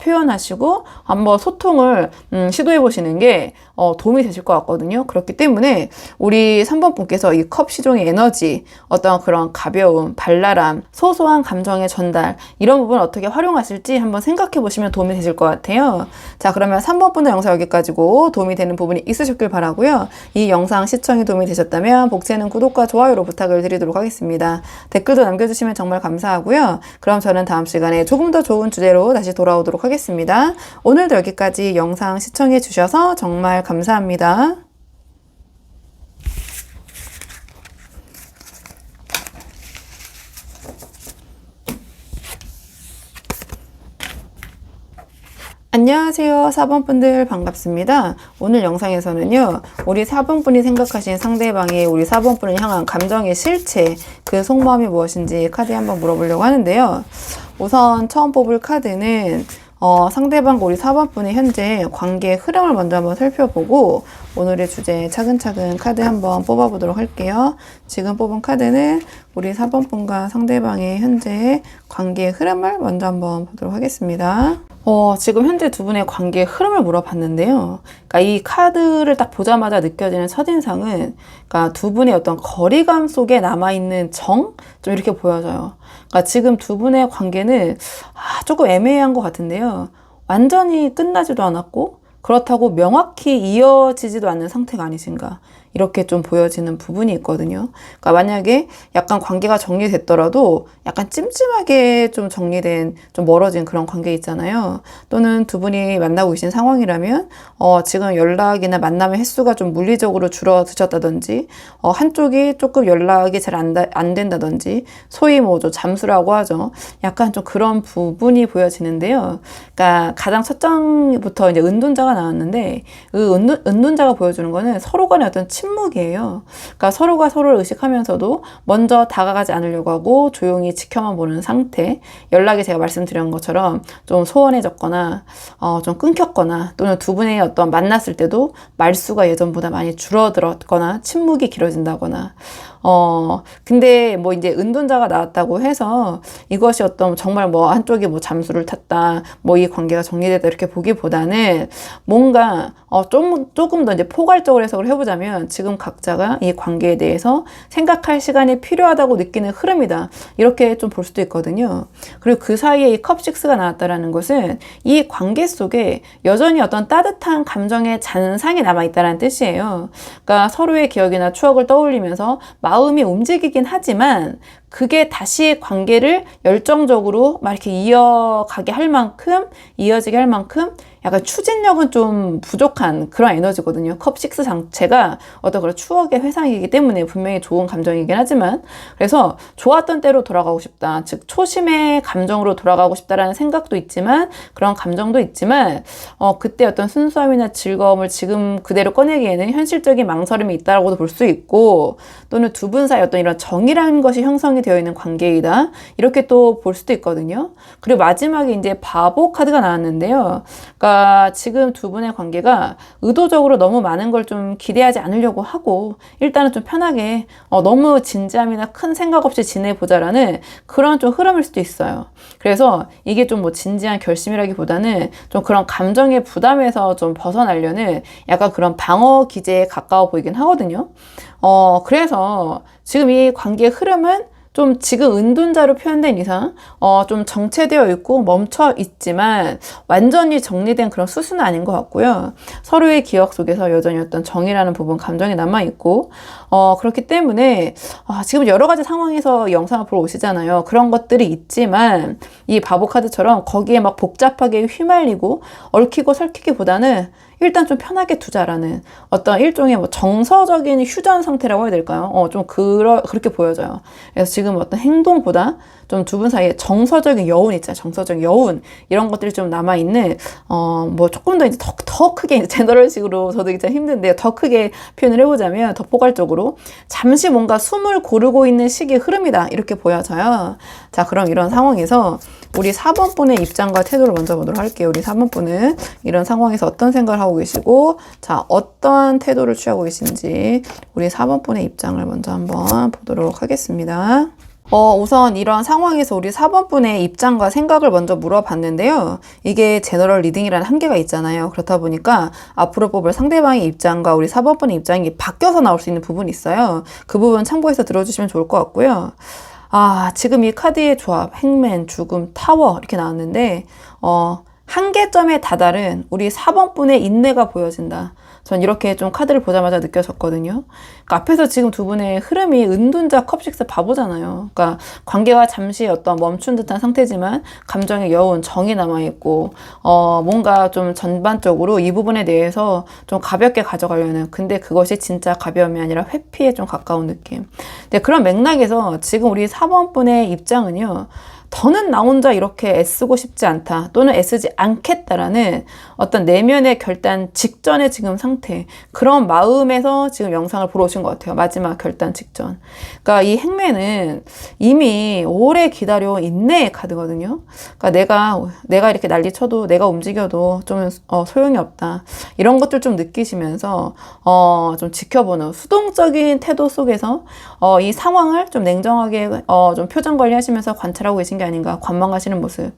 표현하시고 한번 소통을 시도해 보시는 게 도움이 되실 것 같거든요. 그렇기 때문에 우리 3번 분께서 이 컵 시종의 에너지, 어떤 그런 가벼움, 발랄함, 소소한 감정의 전달 이런 부분 어떻게 활용하실지 한번 생각해 보시면 도움이 되실 것 같아요. 자, 그러면 3번 분의 영상 여기까지고 도움이 되는 부분이 있으셨길 바라고요. 이 영상 시청이 도움이 되셨다면 복채는 구독과 좋아요로 부탁을 드리도록 하겠습니다. 댓글도 남겨주시면 정말 감사하고요. 그럼 저는 다음 시간에 조금 더 좋은 주제로 다시 돌아오도록 하겠습니다. 오늘도 여기까지 영상 시청해 주셔서 정말 감사합니다. 안녕하세요. 4번 분들 반갑습니다. 오늘 영상에서는요, 우리 4번 분이 생각하신 상대방의 우리 4번 분을 향한 감정의 실체, 그 속마음이 무엇인지 카드에 한번 물어보려고 하는데요. 우선 처음 뽑을 카드는 상대방과 우리 4번 분의 현재 관계의 흐름을 먼저 한번 살펴보고 오늘의 주제 차근차근 카드 한번 뽑아보도록 할게요. 지금 뽑은 카드는 우리 4번 분과 상대방의 현재 관계의 흐름을 먼저 한번 보도록 하겠습니다. 지금 현재 두 분의 관계의 흐름을 물어봤는데요. 그러니까 이 카드를 딱 보자마자 느껴지는 첫인상은 그러니까 두 분의 어떤 거리감 속에 남아있는 정? 좀 이렇게 보여져요. 그러니까 지금 두 분의 관계는 조금 애매한 것 같은데요. 완전히 끝나지도 않았고 그렇다고 명확히 이어지지도 않는 상태가 아니신가. 이렇게 좀 보여지는 부분이 있거든요. 그러니까 만약에 약간 관계가 정리됐더라도 약간 찜찜하게 좀 정리된, 좀 멀어진 그런 관계 있잖아요. 또는 두 분이 만나고 계신 상황이라면 지금 연락이나 만남의 횟수가 좀 물리적으로 줄어드셨다든지 한쪽이 조금 연락이 잘 안 된다든지 소위 뭐 좀 잠수라고 하죠. 약간 좀 그런 부분이 보여지는데요. 그러니까 가장 첫 장부터 이제 은둔자가 나왔는데 그 은둔자가 보여주는 거는 서로 간의 어떤 침묵이에요. 그러니까 서로가 서로를 의식하면서도 먼저 다가가지 않으려고 하고 조용히 지켜만 보는 상태. 연락이 제가 말씀드린 것처럼 좀 소원해졌거나 좀 끊겼거나 또는 두 분이 어떤 만났을 때도 말수가 예전보다 많이 줄어들었거나 침묵이 길어진다거나 근데 뭐 이제 은둔자가 나왔다고 해서 이것이 어떤 정말 뭐 한쪽이 뭐 잠수를 탔다, 뭐 이 관계가 정리됐다 이렇게 보기보다는 뭔가 조금 더 이제 포괄적으로 해석을 해보자면 지금 각자가 이 관계에 대해서 생각할 시간이 필요하다고 느끼는 흐름이다. 이렇게 좀 볼 수도 있거든요. 그리고 그 사이에 이 컵6가 나왔다라는 것은 이 관계 속에 여전히 어떤 따뜻한 감정의 잔상이 남아있다는 뜻이에요. 그러니까 서로의 기억이나 추억을 떠올리면서 마음이 움직이긴 하지만 그게 다시 관계를 열정적으로 막 이렇게 이어지게 할 만큼 약간 추진력은 좀 부족한 그런 에너지거든요. 컵6 자체가 어떤 그런 추억의 회상이기 때문에 분명히 좋은 감정이긴 하지만 그래서 좋았던 때로 돌아가고 싶다. 즉 초심의 감정으로 돌아가고 싶다라는 생각도 있지만 그런 감정도 있지만 그때 어떤 순수함이나 즐거움을 지금 그대로 꺼내기에는 현실적인 망설임이 있다라고도 볼 수 있고 또는 두 분 사이 어떤 이런 정이라는 것이 형성이 되어 있는 관계이다. 이렇게 또 볼 수도 있거든요. 그리고 마지막에 이제 바보 카드가 나왔는데요. 그러니까 지금 두 분의 관계가 의도적으로 너무 많은 걸 좀 기대하지 않으려고 하고 일단은 좀 편하게 너무 진지함이나 큰 생각 없이 지내보자라는 그런 좀 흐름일 수도 있어요. 그래서 이게 좀 뭐 진지한 결심이라기보다는 좀 그런 감정의 부담에서 좀 벗어나려는 약간 그런 방어 기제에 가까워 보이긴 하거든요. 그래서 지금 이 관계의 흐름은 좀 지금 은둔자로 표현된 이상 좀 정체되어 있고 멈춰 있지만 완전히 정리된 그런 수순은 아닌 것 같고요. 서로의 기억 속에서 여전히 어떤 정이라는 부분, 감정이 남아있고 그렇기 때문에 지금 여러 가지 상황에서 영상을 보러 오시잖아요. 그런 것들이 있지만 이 바보 카드처럼 거기에 막 복잡하게 휘말리고 얽히고 설키기보다는 일단 좀 편하게 두자라는 어떤 일종의 뭐 정서적인 휴전 상태라고 해야 될까요? 좀 그렇게 보여져요. 그래서 지금 어떤 행동보다 좀 두 분 사이에 정서적인 여운 있잖아요. 정서적인 여운. 이런 것들이 좀 남아있는, 뭐 조금 더 이제 더 크게, 제너럴식으로 저도 이제 힘든데 더 크게 표현을 해보자면 더 포괄적으로 잠시 뭔가 숨을 고르고 있는 시기의 흐름이다. 이렇게 보여져요. 자, 그럼 이런 상황에서 우리 4번 분의 입장과 태도를 먼저 보도록 할게요. 우리 4번 분은 이런 상황에서 어떤 생각을 하고 계시고, 자, 어떠한 태도를 취하고 계신지 우리 4번 분의 입장을 먼저 한번 보도록 하겠습니다. 우선 이런 상황에서 우리 4번 분의 입장과 생각을 먼저 물어봤는데요. 이게 제너럴 리딩이라는 한계가 있잖아요. 그렇다 보니까 앞으로 뽑을 상대방의 입장과 우리 4번 분의 입장이 바뀌어서 나올 수 있는 부분이 있어요. 그 부분 참고해서 들어주시면 좋을 것 같고요. 지금 이 카드의 조합, 행맨, 죽음, 타워 이렇게 나왔는데 한계점에 다다른 우리 4번 분의 인내가 보여진다. 전 이렇게 좀 카드를 보자마자 느껴졌거든요. 그러니까 앞에서 지금 두 분의 흐름이 은둔자 컵식스 바보잖아요. 그러니까 관계가 잠시 어떤 멈춘 듯한 상태지만 감정의 여운, 정이 남아있고 뭔가 좀 전반적으로 이 부분에 대해서 좀 가볍게 가져가려는, 근데 그것이 진짜 가벼움이 아니라 회피에 좀 가까운 느낌. 근데 그런 맥락에서 지금 우리 4번 분의 입장은요. 더는 나 혼자 이렇게 애쓰고 싶지 않다, 또는 애쓰지 않겠다라는 어떤 내면의 결단 직전의 지금 상태, 그런 마음에서 지금 영상을 보러 오신 것 같아요. 마지막 결단 직전. 그러니까 이 행매는 이미 오래 기다려 인내의 카드거든요. 그러니까 내가 이렇게 난리 쳐도, 내가 움직여도 좀 소용이 없다, 이런 것들 좀 느끼시면서 좀 지켜보는 수동적인 태도 속에서 이 상황을 좀 냉정하게 좀 표정 관리하시면서 관찰하고 계신 게 아닌가, 관망하시는 모습.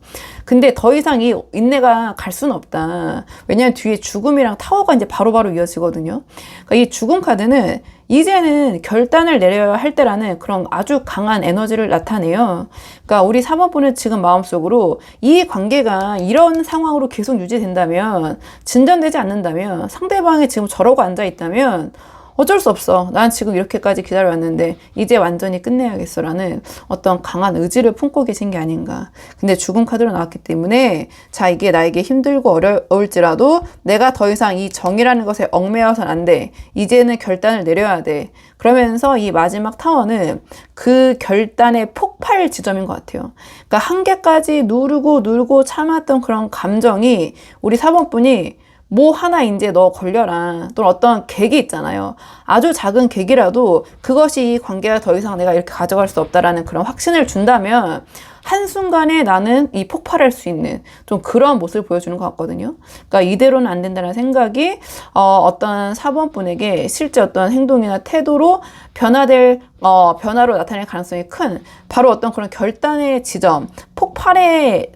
근데 더 이상 이 인내가 갈 수는 없다. 왜냐하면 뒤에 죽음이랑 타워가 이제 바로바로 이어지거든요. 그러니까 이 죽음 카드는 이제는 결단을 내려야 할 때라는 그런 아주 강한 에너지를 나타내요. 그러니까 우리 4번 분은 지금 마음속으로 이 관계가 이런 상황으로 계속 유지된다면, 진전되지 않는다면, 상대방이 지금 저러고 앉아 있다면 어쩔 수 없어, 난 지금 이렇게까지 기다려왔는데 이제 완전히 끝내야겠어 라는 어떤 강한 의지를 품고 계신 게 아닌가. 근데 죽음 카드로 나왔기 때문에, 자, 이게 나에게 힘들고 어려울지라도 내가 더 이상 이 정이라는 것에 얽매여서는 안 돼, 이제는 결단을 내려야 돼. 그러면서 이 마지막 타워는 그 결단의 폭발 지점인 것 같아요. 그러니까 한계까지 누르고 참았던 그런 감정이 우리 4번 분이 뭐 하나 이제 너 걸려라, 또는 어떤 계기 있잖아요. 아주 작은 계기라도 그것이 이 관계가 더 이상 내가 이렇게 가져갈 수 없다라는 그런 확신을 준다면 한순간에 나는 이 폭발할 수 있는 좀 그런 모습을 보여주는 것 같거든요. 그러니까 이대로는 안 된다는 생각이 어떤 4번 분에게 실제 어떤 행동이나 태도로 변화로 나타낼 가능성이 큰, 바로 어떤 그런 결단의 지점, 폭발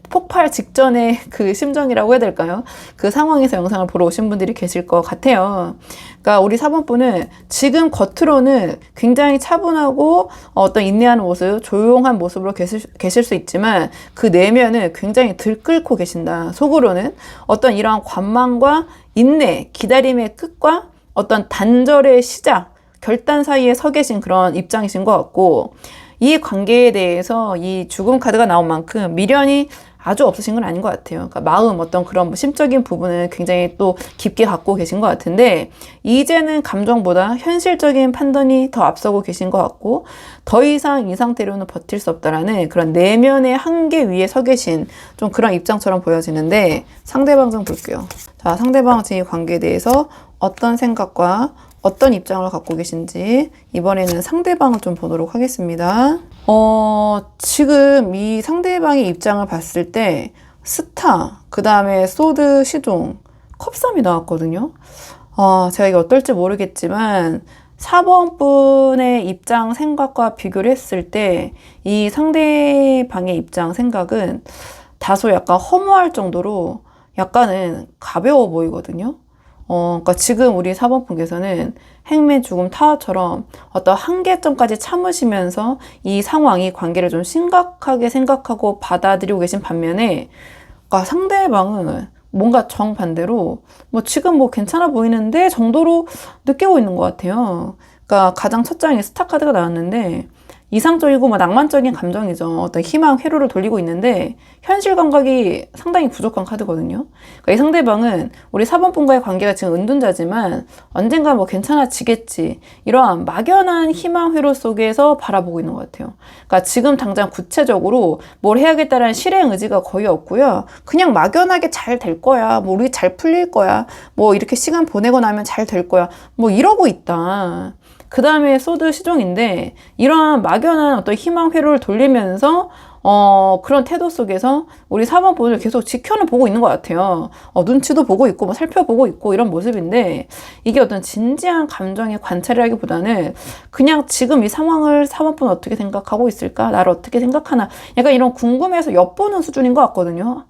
직전의 그 심정이라고 해야 될까요? 그 상황에서 영상을 보러 오신 분들이 계실 것 같아요. 그러니까 우리 4번 분은 지금 겉으로는 굉장히 차분하고 어떤 인내하는 모습, 조용한 모습으로 계실 수 있지만 그 내면은 굉장히 들끓고 계신다. 속으로는 어떤 이러한 관망과 인내, 기다림의 끝과 어떤 단절의 시작, 결단 사이에 서 계신 그런 입장이신 것 같고, 이 관계에 대해서 이 죽음 카드가 나온 만큼 미련이 아주 없으신 건 아닌 것 같아요. 그러니까 마음, 어떤 그런 심적인 부분은 굉장히 또 깊게 갖고 계신 것 같은데, 이제는 감정보다 현실적인 판단이 더 앞서고 계신 것 같고, 더 이상 이 상태로는 버틸 수 없다라는 그런 내면의 한계 위에 서 계신 좀 그런 입장처럼 보여지는데, 상대방 좀 볼게요. 자, 상대방 제 관계에 대해서 어떤 생각과 어떤 입장을 갖고 계신지 이번에는 상대방을 좀 보도록 하겠습니다. 지금 이 상대방의 입장을 봤을 때 스타, 그 다음에 소드, 시종, 컵삼이 나왔거든요. 제가 이게 어떨지 모르겠지만 4번 분의 입장 생각과 비교를 했을 때 이 상대방의 입장 생각은 다소 약간 허무할 정도로 약간은 가벼워 보이거든요. 그러니까 지금 우리 4번 분께서는 행맨, 죽음, 타워처럼 어떤 한계점까지 참으시면서 이 상황이 관계를 좀 심각하게 생각하고 받아들이고 계신 반면에, 그러니까 상대방은 뭔가 정반대로 뭐 지금 뭐 괜찮아 보이는데 정도로 느끼고 있는 것 같아요. 그러니까 가장 첫 장에 스타 카드가 나왔는데, 이상적이고 뭐 낭만적인 감정이죠. 어떤 희망, 회로를 돌리고 있는데 현실 감각이 상당히 부족한 카드거든요. 그러니까 이 상대방은 우리 4번 분과의 관계가 지금 은둔자지만 언젠가 뭐 괜찮아지겠지. 이러한 막연한 희망, 회로 속에서 바라보고 있는 것 같아요. 그러니까 지금 당장 구체적으로 뭘 해야겠다라는 실행 의지가 거의 없고요. 그냥 막연하게 잘 될 거야. 뭐 우리 잘 풀릴 거야. 뭐 이렇게 시간 보내고 나면 잘 될 거야. 뭐 이러고 있다. 그 다음에 소드 시종인데 이러한 막연한 어떤 희망 회로를 돌리면서 그런 태도 속에서 우리 4번 분을 계속 지켜는 보고 있는 것 같아요. 눈치도 보고 있고 뭐 살펴보고 있고 이런 모습인데 이게 어떤 진지한 감정의 관찰이라기보다는 그냥 지금 이 상황을 4번 분은 어떻게 생각하고 있을까? 나를 어떻게 생각하나? 약간 이런 궁금해서 엿보는 수준인 것 같거든요.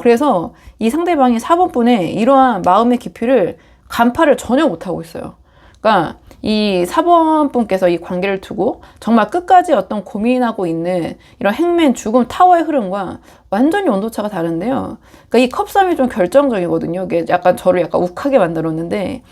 그래서 이 상대방이 4번 분의 이러한 마음의 깊이를 간파를 전혀 못하고 있어요. 그러니까 이 4번 분께서 이 관계를 두고 정말 끝까지 어떤 고민하고 있는 이런 행맨, 죽음, 타워의 흐름과 완전히 온도차가 다른데요. 그러니까 이 컵싸움이 좀 결정적이거든요. 이게 약간 저를 약간 욱하게 만들었는데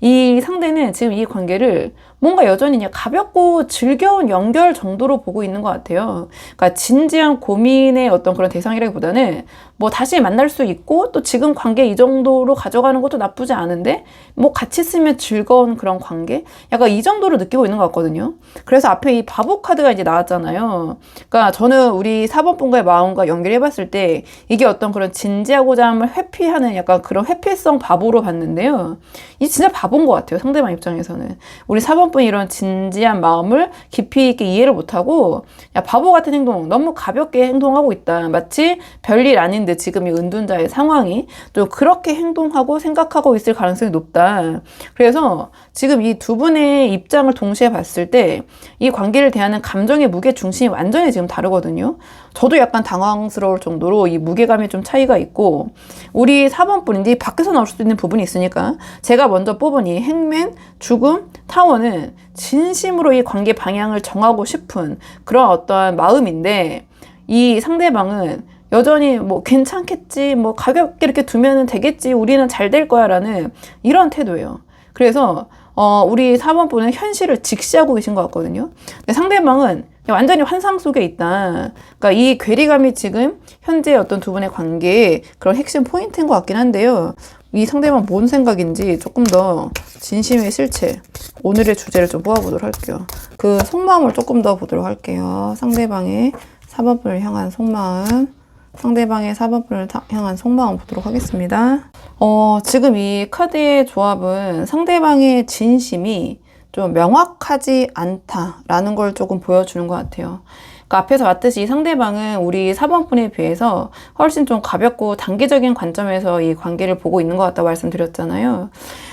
이 상대는 지금 이 관계를 뭔가 여전히 그냥 가볍고 즐거운 연결 정도로 보고 있는 것 같아요. 그러니까 진지한 고민의 어떤 그런 대상이라기보다는 뭐 다시 만날 수 있고 또 지금 관계 이 정도로 가져가는 것도 나쁘지 않은데 뭐 같이 있으면 즐거운 그런 관계? 약간 이 정도로 느끼고 있는 것 같거든요. 그래서 앞에 이 바보 카드가 이제 나왔잖아요. 그러니까 저는 우리 4번 분과의 마음과 연결해봤을 때 이게 어떤 그런 진지하고자 함을 회피하는 약간 그런 회피성 바보로 봤는데요. 이 진짜 바보인 것 같아요. 상대방 입장에서는. 우리 4번 분이 이런 진지한 마음을 깊이 있게 이해를 못하고 야 바보 같은 행동 너무 가볍게 행동하고 있다. 마치 별일 아닌데 지금 이 은둔자의 상황이 또 그렇게 행동하고 생각하고 있을 가능성이 높다. 그래서 지금 이 두 분의 입장을 동시에 봤을 때 이 관계를 대하는 감정의 무게 중심이 완전히 지금 다르거든요. 저도 약간 당황스러울 정도로 이 무게감이 좀 차이가 있고 우리 4번 분인데 밖에서 나올 수도 있는 부분이 있으니까 제가 먼저 뽑은 이 행맨, 죽음, 타워는 진심으로 이 관계 방향을 정하고 싶은 그런 어떠한 마음인데 이 상대방은 여전히 뭐 괜찮겠지, 뭐 가볍게 이렇게 두면 되겠지, 우리는 잘 될 거야 라는 이런 태도예요. 그래서 우리 4번 분은 현실을 직시하고 계신 것 같거든요. 근데 상대방은 완전히 환상 속에 있다. 그러니까 이 괴리감이 지금 현재 어떤 두 분의 관계의 그런 핵심 포인트인 것 같긴 한데요. 이 상대방 뭔 생각인지 조금 더 진심의 실체, 오늘의 주제를 좀 뽑아보도록 할게요. 그 속마음을 조금 더 보도록 할게요. 상대방의 4번 분을 향한 속마음. 상대방의 4번 분을 향한 속마음 보도록 하겠습니다. 지금 이 카드의 조합은 상대방의 진심이 좀 명확하지 않다라는 걸 조금 보여주는 것 같아요. 그러니까 앞에서 봤듯이 상대방은 우리 4번 분에 비해서 훨씬 좀 가볍고 단기적인 관점에서 이 관계를 보고 있는 것 같다고 말씀드렸잖아요.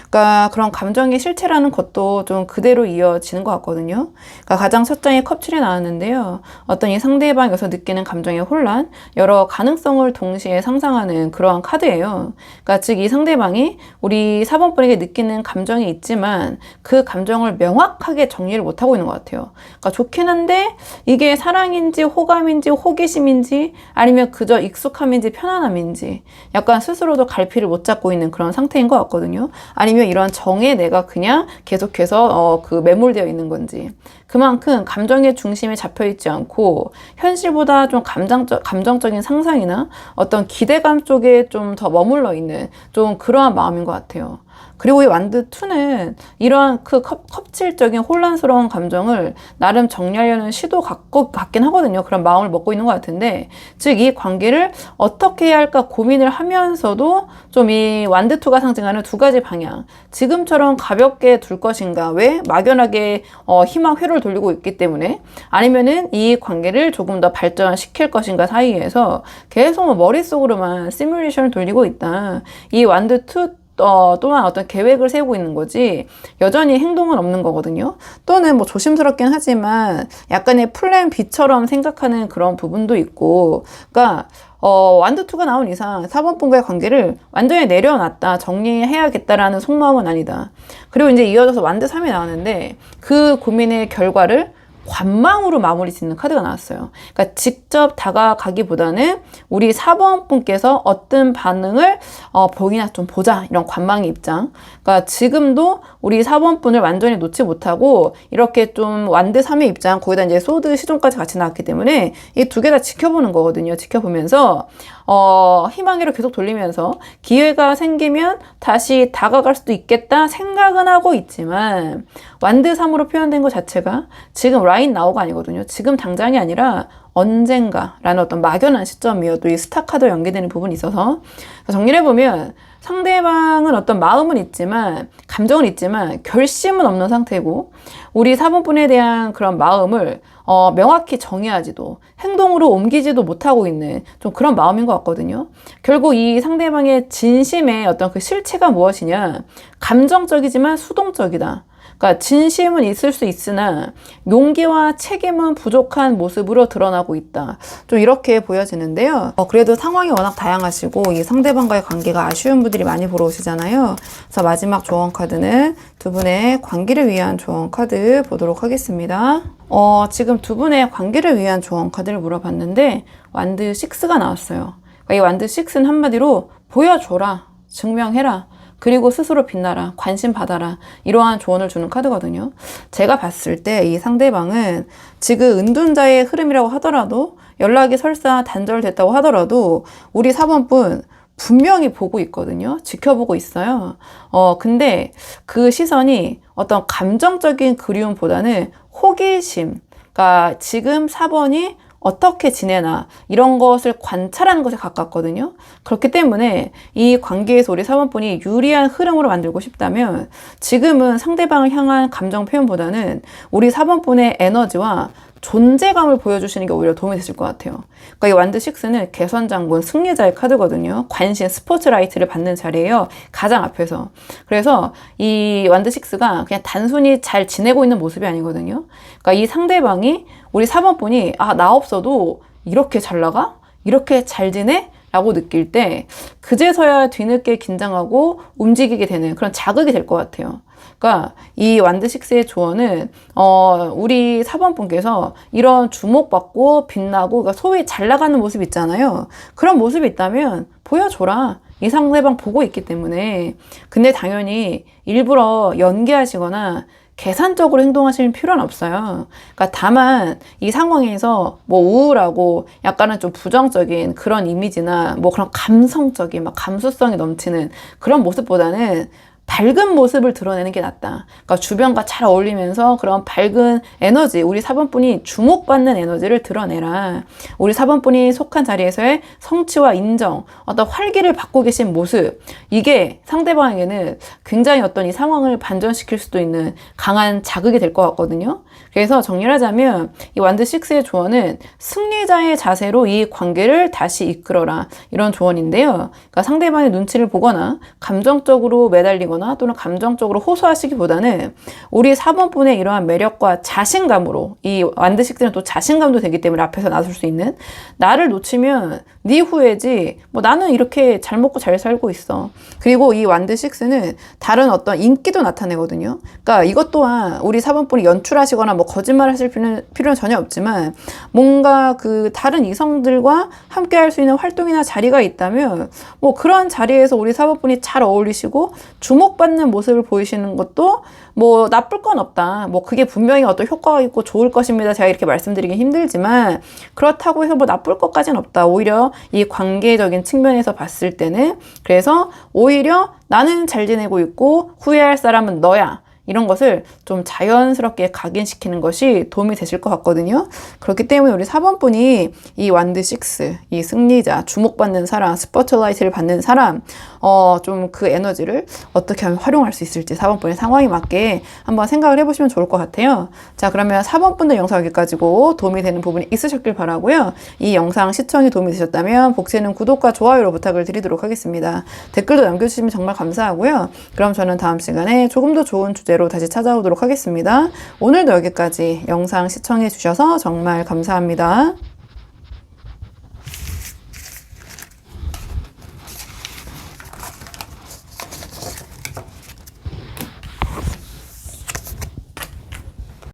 그러니까 그런 감정의 실체라는 것도 좀 그대로 이어지는 것 같거든요. 그러니까 가장 첫 장에 컵7이 나왔는데요. 어떤 이 상대방에서 느끼는 감정의 혼란, 여러 가능성을 동시에 상상하는 그러한 카드예요. 그러니까 즉 이 상대방이 우리 4번 분에게 느끼는 감정이 있지만 그 감정을 명확하게 정리를 못하고 있는 것 같아요. 그러니까 좋긴 한데 이게 사랑인지 호감인지 호기심인지 아니면 그저 익숙함인지 편안함인지 약간 스스로도 갈피를 못 잡고 있는 그런 상태인 것 같거든요. 아니면 이런 정에 내가 그냥 계속해서 매몰되어 있는 건지 그만큼 감정의 중심에 잡혀있지 않고 현실보다 좀 감정적인 상상이나 어떤 기대감 쪽에 좀 더 머물러 있는 좀 그러한 마음인 것 같아요. 그리고 이 완드2는 이러한 그 컵질적인 혼란스러운 감정을 나름 정리하려는 시도 같긴 하거든요. 그런 마음을 먹고 있는 것 같은데 즉 이 관계를 어떻게 해야 할까 고민을 하면서도 좀 이 완드2가 상징하는 두 가지 방향 지금처럼 가볍게 둘 것인가 왜 막연하게 희망 회로를 돌리고 있기 때문에 아니면은 이 관계를 조금 더 발전시킬 것인가 사이에서 계속 머릿속으로만 시뮬레이션을 돌리고 있다. 이 완드2 또한 어떤 계획을 세우고 있는 거지 여전히 행동은 없는 거거든요. 또는 뭐 조심스럽긴 하지만 약간의 플랜 B처럼 생각하는 그런 부분도 있고 그러니까 완드2가 나온 이상 4번 분과의 관계를 완전히 내려놨다 정리해야겠다라는 속마음은 아니다. 그리고 이제 이어져서 완드3이 나왔는데 그 고민의 결과를 관망으로 마무리 짓는 카드가 나왔어요. 그러니까 직접 다가가기보다는 우리 4번 분께서 어떤 반응을 보이나 좀 보자, 이런 관망의 입장. 그러니까 지금도 우리 4번 분을 완전히 놓지 못하고 이렇게 좀 완드 3의 입장, 거기다 이제 소드 시종까지 같이 나왔기 때문에 이 두 개 다 지켜보는 거거든요. 지켜보면서 희망으로 계속 돌리면서 기회가 생기면 다시 다가갈 수도 있겠다 생각은 하고 있지만, 완드 3으로 표현된 것 자체가 지금 right now가 아니거든요. 지금 당장이 아니라 언젠가라는 어떤 막연한 시점이어도 이 스타 카드와 연계되는 부분이 있어서, 정리를 해보면 상대방은 어떤 마음은 있지만, 감정은 있지만 결심은 없는 상태고, 우리 4번 분에 대한 그런 마음을 명확히 정의하지도 행동으로 옮기지도 못하고 있는 좀 그런 마음인 것 같거든요. 결국 이 상대방의 진심의 어떤 그 실체가 무엇이냐, 감정적이지만 수동적이다. 그러니까 진심은 있을 수 있으나 용기와 책임은 부족한 모습으로 드러나고 있다. 좀 이렇게 보여지는데요. 그래도 상황이 워낙 다양하시고 이 상대방과의 관계가 아쉬운 분들이 많이 보러 오시잖아요. 그래서 마지막 조언 카드는 두 분의 관계를 위한 조언 카드 보도록 하겠습니다. 지금 두 분의 관계를 위한 조언 카드를 물어봤는데 완드 6가 나왔어요. 그러니까 이 완드 6는 한마디로 보여줘라, 증명해라, 그리고 스스로 빛나라, 관심 받아라, 이러한 조언을 주는 카드거든요. 제가 봤을 때 이 상대방은 지금 은둔자의 흐름이라고 하더라도, 연락이 설사 단절됐다고 하더라도 우리 4번 분 분명히 보고 있거든요. 지켜보고 있어요. 근데 그 시선이 어떤 감정적인 그리움보다는 호기심, 그러니까 지금 4번이 어떻게 지내나 이런 것을 관찰하는 것에 가깝거든요. 그렇기 때문에 이 관계에서 우리 4번 분이 유리한 흐름으로 만들고 싶다면 지금은 상대방을 향한 감정 표현보다는 우리 4번 분의 에너지와 존재감을 보여주시는 게 오히려 도움이 되실 것 같아요. 그러니까 이 완드 6는 개선장군, 승리자의 카드거든요. 관심, 스포트라이트를 받는 자리예요. 가장 앞에서. 그래서 이 완드 6가 그냥 단순히 잘 지내고 있는 모습이 아니거든요. 그러니까 이 상대방이, 우리 4번 분이 나 없어도 이렇게 잘 나가? 이렇게 잘 지내? 라고 느낄 때 그제서야 뒤늦게 긴장하고 움직이게 되는 그런 자극이 될 것 같아요. 그러니까 이 완드 6의 조언은 우리 4번 분께서 이런 주목받고 빛나고, 그러니까 소위 잘 나가는 모습 있잖아요. 그런 모습이 있다면 보여줘라. 이 상대방 보고 있기 때문에. 근데 당연히 일부러 연기하시거나 계산적으로 행동하실 필요는 없어요. 그러니까 다만 이 상황에서 뭐 우울하고 약간은 좀 부정적인 그런 이미지나 뭐 그런 감성적인 막 감수성이 넘치는 그런 모습보다는 밝은 모습을 드러내는 게 낫다. 그러니까 주변과 잘 어울리면서 그런 밝은 에너지, 우리 4번 분이 주목받는 에너지를 드러내라. 우리 4번 분이 속한 자리에서의 성취와 인정, 어떤 활기를 받고 계신 모습, 이게 상대방에게는 굉장히 어떤 이 상황을 반전시킬 수도 있는 강한 자극이 될 것 같거든요. 그래서 정리를 하자면 이 완드 6의 조언은 승리자의 자세로 이 관계를 다시 이끌어라, 이런 조언인데요. 그러니까 상대방의 눈치를 보거나 감정적으로 매달리거나 또는 감정적으로 호소하시기보다는 우리 4번 분의 이러한 매력과 자신감으로, 이 완드 6는 또 자신감도 되기 때문에 앞에서 나설 수 있는, 나를 놓치면 네 후회지, 뭐 나는 이렇게 잘 먹고 잘 살고 있어. 그리고 이 완드 6는 다른 어떤 인기도 나타내거든요. 그러니까 이것 또한 우리 4번 분이 연출하시거나 뭐 거짓말 하실 필요는 전혀 없지만, 뭔가 그 다른 이성들과 함께 할 수 있는 활동이나 자리가 있다면 뭐 그런 자리에서 우리 4번 분이 잘 어울리시고 주목받는 모습을 보이시는 것도 뭐 나쁠 건 없다. 뭐 그게 분명히 어떤 효과가 있고 좋을 것입니다. 제가 이렇게 말씀드리긴 힘들지만 그렇다고 해서 뭐 나쁠 것까지는 없다. 오히려 이 관계적인 측면에서 봤을 때는, 그래서 오히려 나는 잘 지내고 있고 후회할 사람은 너야, 이런 것을 좀 자연스럽게 각인시키는 것이 도움이 되실 것 같거든요. 그렇기 때문에 우리 4번 분이 이 완드 6, 이 승리자, 주목받는 사람, 스포트라이트를 받는 사람, 좀 그 에너지를 어떻게 하면 활용할 수 있을지 4번 분의 상황에 맞게 한번 생각을 해보시면 좋을 것 같아요. 자, 그러면 4번 분들 영상 여기까지고 도움이 되는 부분이 있으셨길 바라고요. 이 영상 시청이 도움이 되셨다면 복세는 구독과 좋아요로 부탁을 드리도록 하겠습니다. 댓글도 남겨주시면 정말 감사하고요. 그럼 저는 다음 시간에 조금 더 좋은 주제로 다시 찾아오도록 하겠습니다. 오늘도 여기까지 영상 시청해 주셔서 정말 감사합니다.